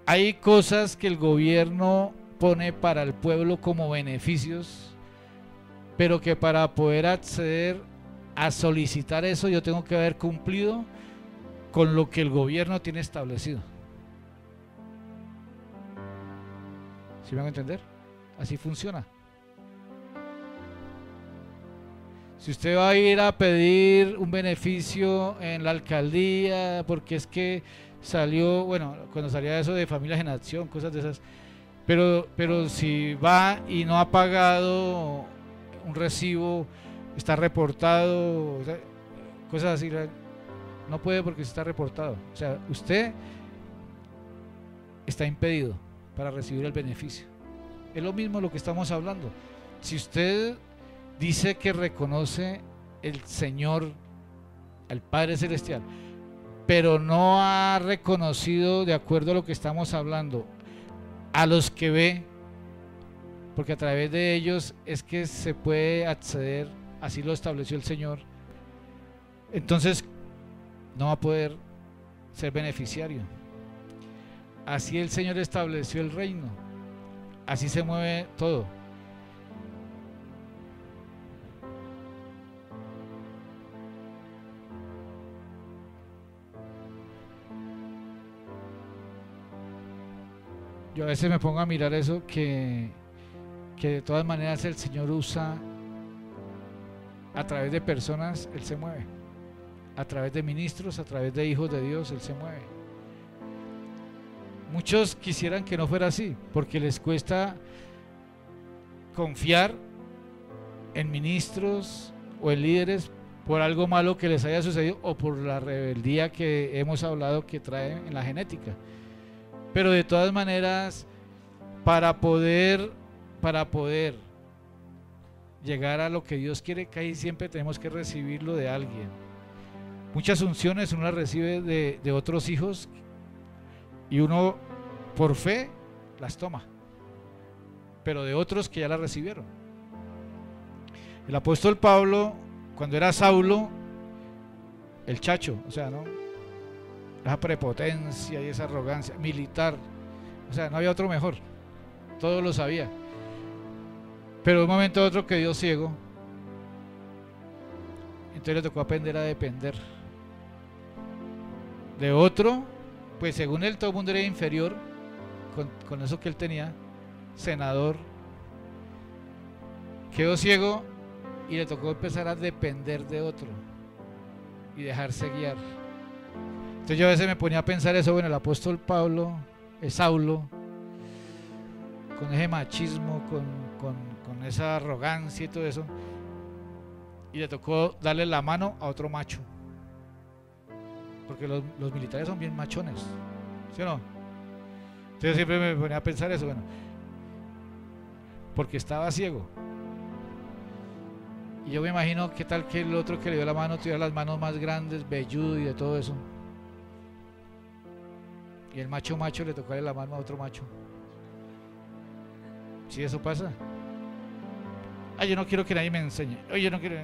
Hay cosas que el gobierno pone para el pueblo como beneficios, pero que para poder acceder a solicitar eso yo tengo que haber cumplido con lo que el gobierno tiene establecido. ¿Sí me van a entender? Así funciona. Si usted va a ir a pedir un beneficio en la alcaldía, porque es que salió, bueno, cuando salía eso de Familias en Acción, cosas de esas, pero si va y no ha pagado un recibo, está reportado, cosas así, no puede porque está reportado. O sea, usted está impedido para recibir el beneficio. Es lo mismo lo que estamos hablando. Si usted dice que reconoce el Señor, al Padre Celestial, pero no ha reconocido, de acuerdo a lo que estamos hablando, a los que ve, porque a través de ellos es que se puede acceder, así lo estableció el Señor, entonces no va a poder ser beneficiario. Así el Señor estableció el reino, así se mueve todo. Yo a veces me pongo a mirar eso, que de todas maneras el Señor usa, a través de personas, Él se mueve. a través de ministros, a través de hijos de Dios, Él se mueve. Muchos quisieran que no fuera así, porque les cuesta confiar en ministros o en líderes por algo malo que les haya sucedido o por la rebeldía que hemos hablado que trae en la genética. Pero de todas maneras, para poder llegar a lo que Dios quiere, que ahí siempre tenemos que recibirlo de alguien. Muchas unciones uno las recibe de otros hijos y uno por fe las toma, pero de otros que ya las recibieron. El apóstol Pablo, cuando era Saulo, el chacho, o sea, ¿no? Esa prepotencia y esa arrogancia militar, o sea, no había otro mejor, todo lo sabía. Pero de un momento a otro quedó ciego, entonces le tocó aprender a depender de otro, pues según él todo el mundo era inferior, con eso que él tenía, senador, quedó ciego y le tocó empezar a depender de otro y dejarse guiar. Entonces yo a veces me ponía a pensar eso, bueno, el apóstol Pablo, Saulo, con ese machismo, con esa arrogancia y todo eso, y le tocó darle la mano a otro macho, porque los militares son bien machones, ¿sí o no? Entonces siempre me ponía a pensar eso, bueno, porque estaba ciego. Y yo me imagino qué tal que el otro que le dio la mano tuviera las manos más grandes, velludo y de todo eso. Y el macho le tocó la mano a otro macho. Si eso pasa. Ay, yo no quiero que nadie me enseñe. Oye, yo no quiero.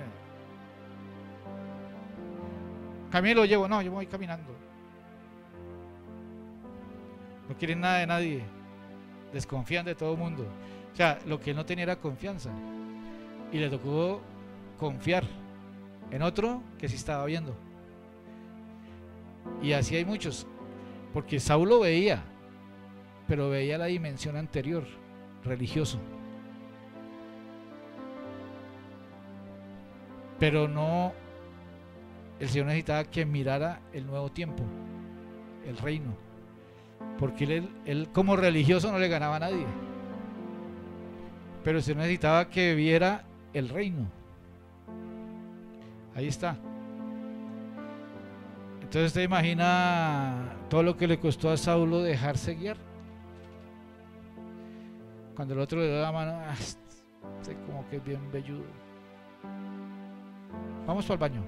Camino lo llevo, no, yo me voy caminando. No quieren nada de nadie. Desconfían de todo el mundo. O sea, lo que él no tenía era confianza. Y le tocó confiar en otro que sí estaba viendo. Y así hay muchos. Porque Saulo veía, pero veía la dimensión anterior, religioso. Pero no, el Señor necesitaba que mirara el nuevo tiempo, el reino. Porque él como religioso no le ganaba a nadie. Pero el Señor necesitaba que viera el reino. Ahí está. Entonces te imagina todo lo que le costó a Saulo dejarse guiar. Cuando el otro le dio la mano, como que es bien velludo. Vamos para el baño.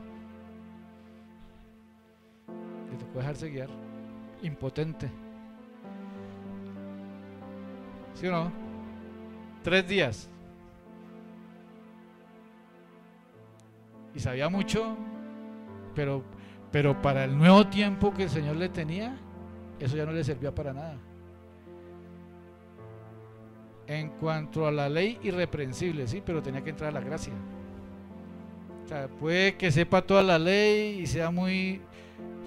Le tocó dejarse guiar. Impotente. ¿Sí o no? 3 días. Y sabía mucho, pero para el nuevo tiempo que el Señor le tenía, eso ya no le servía para nada. En cuanto a la ley, irreprensible, sí, pero tenía que entrar a la gracia. O sea, puede que sepa toda la ley y sea muy,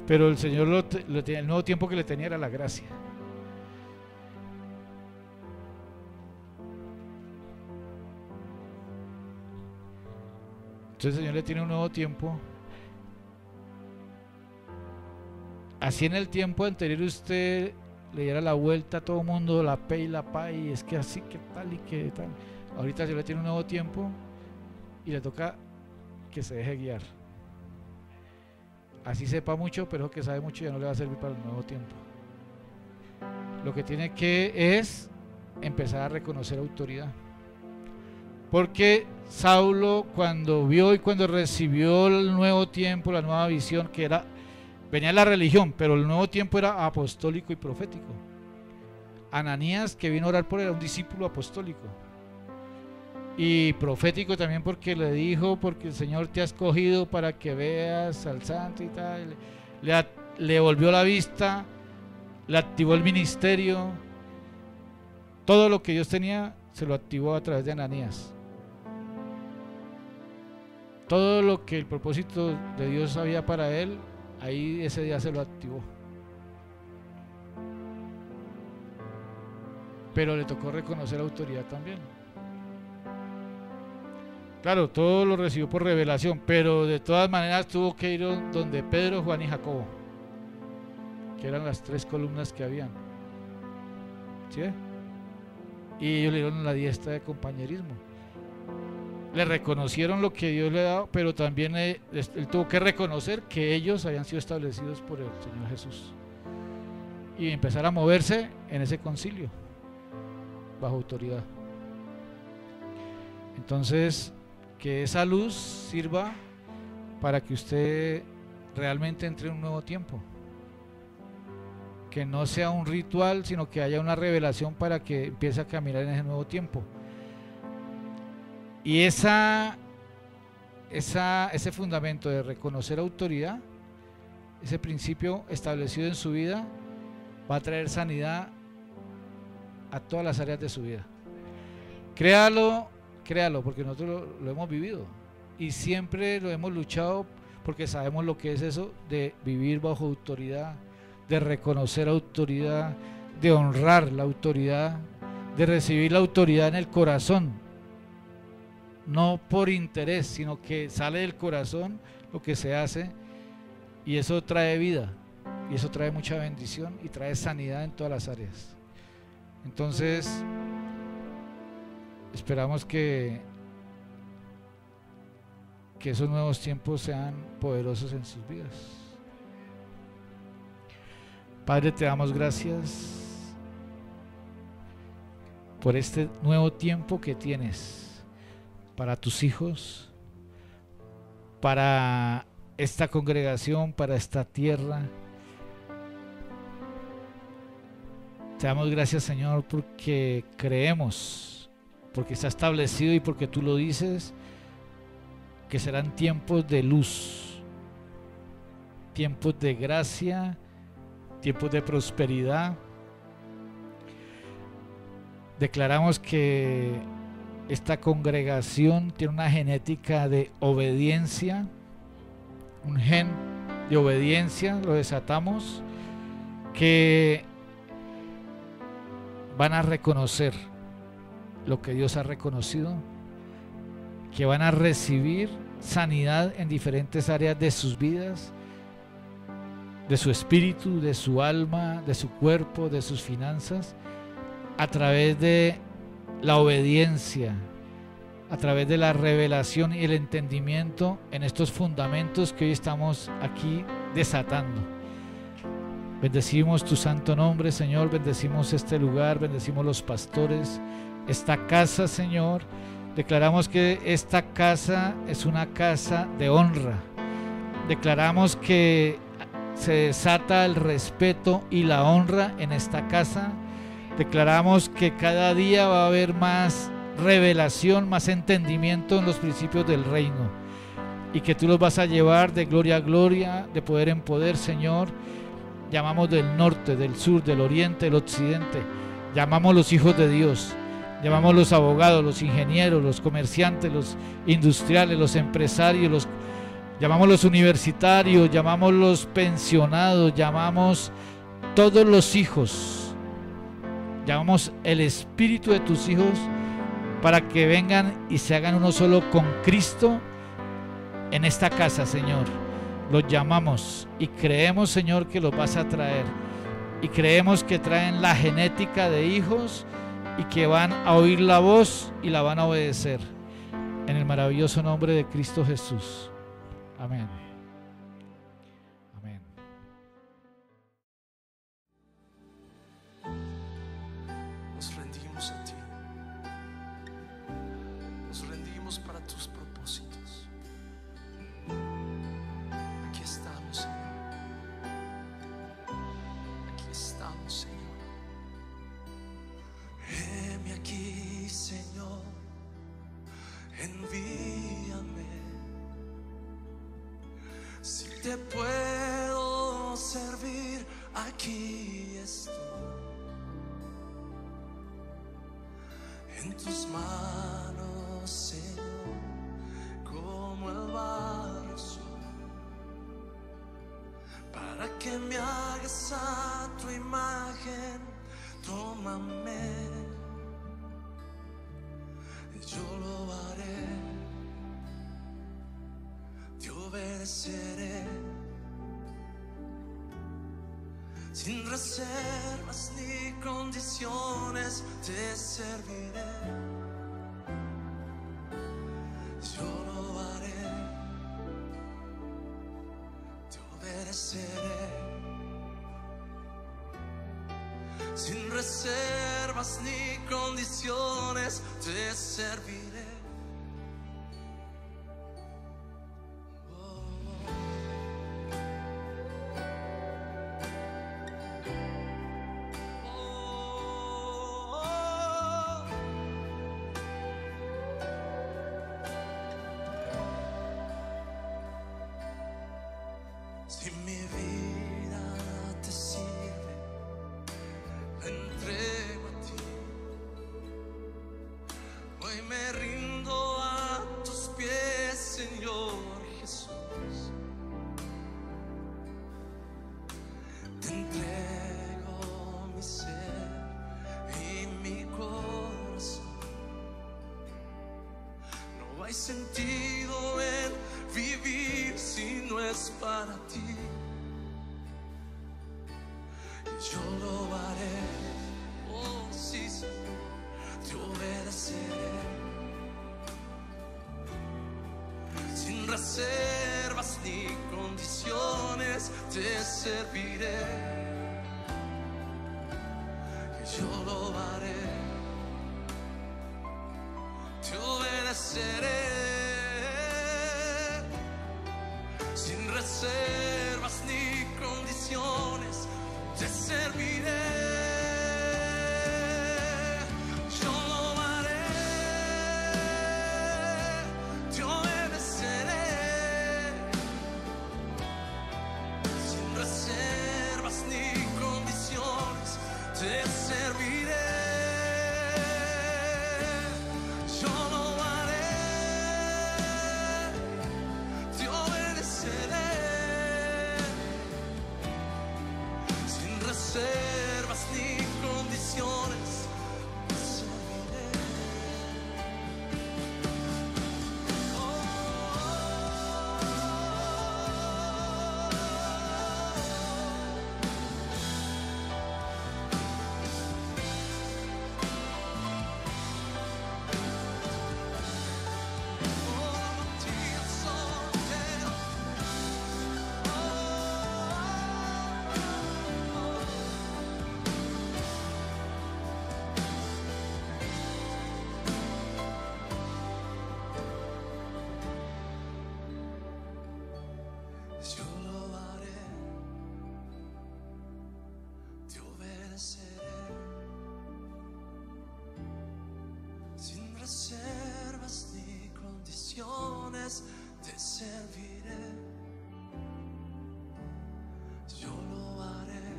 pero el Señor el nuevo tiempo que le tenía era la gracia. Entonces el Señor le tiene un nuevo tiempo. Así en el tiempo anterior usted le diera la vuelta a todo el mundo, la pe y la pa, y es que así, que tal y que tal. Ahorita el Señor le tiene un nuevo tiempo y le toca que se deje guiar. Así sepa mucho, pero que sabe mucho ya no le va a servir para el nuevo tiempo. Lo que tiene que es empezar a reconocer autoridad. Porque Saulo, cuando vio y cuando recibió el nuevo tiempo, la nueva visión, que era, venía la religión, pero el nuevo tiempo era apostólico y profético. Ananías, que vino a orar por él, era un discípulo apostólico y profético también, porque le dijo, porque el Señor te ha escogido para que veas al santo y tal. Le volvió la vista, le activó el ministerio, todo lo que Dios tenía se lo activó a través de Ananías. Todo lo que el propósito de Dios había para él, ahí ese día se lo activó. Pero le tocó reconocer autoridad también. Claro, todo lo recibió por revelación, pero de todas maneras tuvo que ir donde Pedro, Juan y Jacobo, que eran las 3 columnas que habían. ¿Sí? Y ellos le dieron la diestra de compañerismo. Le reconocieron lo que Dios le daba, pero también él tuvo que reconocer que ellos habían sido establecidos por el Señor Jesús. Y empezar a moverse en ese concilio, bajo autoridad. Entonces, que esa luz sirva para que usted realmente entre en un nuevo tiempo. Que no sea un ritual, sino que haya una revelación para que empiece a caminar en ese nuevo tiempo. Y ese fundamento de reconocer autoridad, ese principio establecido en su vida, va a traer sanidad a todas las áreas de su vida. Créalo, porque nosotros lo hemos vivido y siempre lo hemos luchado, porque sabemos lo que es eso de vivir bajo autoridad, de reconocer autoridad, de honrar la autoridad, de recibir la autoridad en el corazón, no por interés, sino que sale del corazón lo que se hace, y eso trae vida, y eso trae mucha bendición y trae sanidad en todas las áreas. Entonces esperamos que esos nuevos tiempos sean poderosos en sus vidas. Padre, te damos gracias por este nuevo tiempo que tienes para tus hijos, para esta congregación, para esta tierra. Te damos gracias, Señor, porque creemos, porque está establecido y porque tú lo dices, que serán tiempos de luz, tiempos de gracia, tiempos de prosperidad. Declaramos que esta congregación tiene una genética de obediencia, un gen de obediencia, lo desatamos, que van a reconocer lo que Dios ha reconocido, que van a recibir sanidad en diferentes áreas de sus vidas, de su espíritu, de su alma, de su cuerpo, de sus finanzas, a través de la obediencia, a través de la revelación y el entendimiento en estos fundamentos que hoy estamos aquí desatando. Bendecimos tu santo nombre, Señor, bendecimos este lugar, bendecimos los pastores, esta casa, Señor. Declaramos que esta casa es una casa de honra. Declaramos que se desata el respeto y la honra en esta casa. Declaramos que cada día va a haber más revelación, más entendimiento en los principios del reino, y que tú los vas a llevar de gloria a gloria, de poder en poder, Señor. Llamamos del norte, del sur, del oriente, del occidente. Llamamos los hijos de Dios. Llamamos los abogados, los ingenieros, los comerciantes, los industriales, los empresarios, llamamos los universitarios, llamamos los pensionados, llamamos todos los hijos. Llamamos el espíritu de tus hijos para que vengan y se hagan uno solo con Cristo en esta casa, Señor. Los llamamos y creemos, Señor, que los vas a traer, y creemos que traen la genética de hijos y que van a oír la voz y la van a obedecer, en el maravilloso nombre de Cristo Jesús. Amén. Amén. Nos rendimos a ti. Nos rendimos para tus propósitos. Aquí estamos, Señor. Aquí estamos, Señor. Heme aquí, Señor. Envíame. Si te puedo servir, aquí estoy. En tus manos, Señor, como el barro soy, para que me hagas a tu imagen. Tómame, yo lo haré obedeceré. Sin reservas ni condiciones te serviré. Yo lo haré, te obedeceré. Sin reservas ni condiciones te serviré. Si mi vida te sirve, la entrego a ti. Hoy me rindo a tus pies, Señor Jesús. Te entrego mi ser y mi corazón. No hay sentido en vivir si no es para ti. Yo lo haré, oh sí Señor, te obedeceré. Sin reservas ni condiciones te serviré. Yo lo haré, te obedeceré. Sin reservas ni condiciones te serviré. Yo lo haré, te obedeceré. Sin reservas ni condiciones te serviré. Yo lo haré, te obedeceré. Sin reservas ni condiciones te serviré. Yo lo haré, te obedeceré. Sin reservas ni condiciones te serviré. Yo lo haré,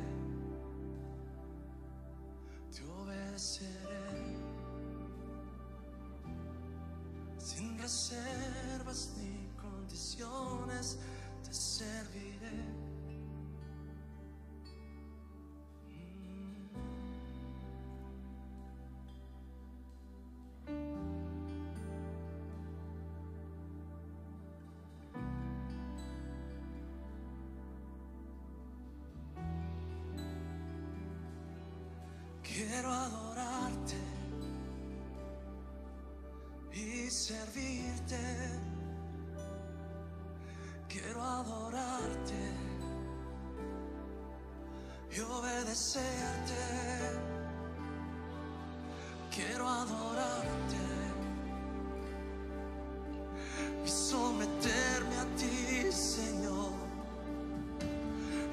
te obedeceré. Sin reservas ni condiciones te serviré. Quiero adorarte y servirte. Quiero adorarte y obedecerte. Quiero adorarte y someterme a ti, Señor.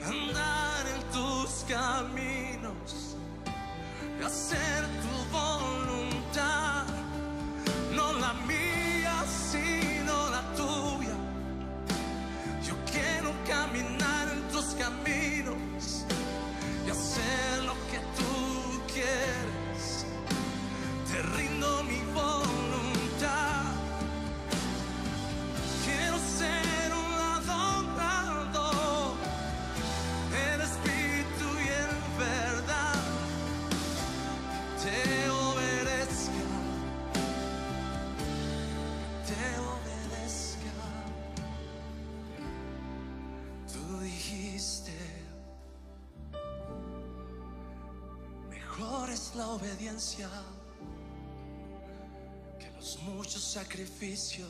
Andar en tus caminos y hacer tu voluntad, no la mía, sino la tuya. Yo quiero caminar en tus caminos y hacer lo que tú obediencia que los muchos sacrificios.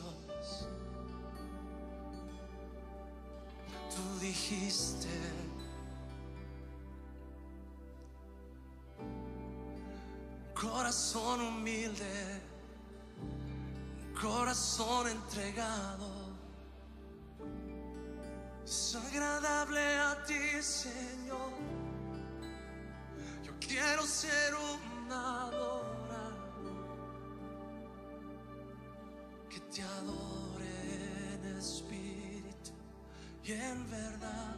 Tú dijiste: corazón humilde, corazón entregado, es agradable a ti, Señor. Yo quiero ser un adorador que te adore en espíritu y en verdad.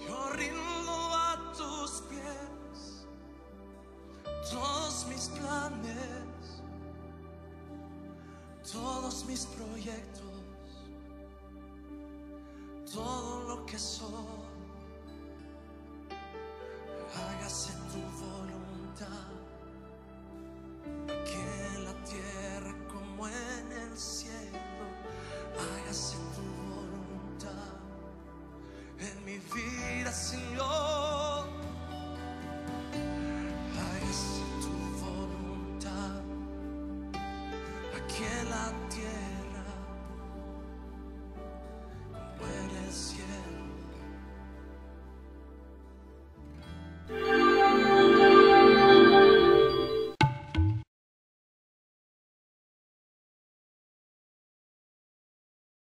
Yo rindo a tus pies todos mis planes, todos mis proyectos.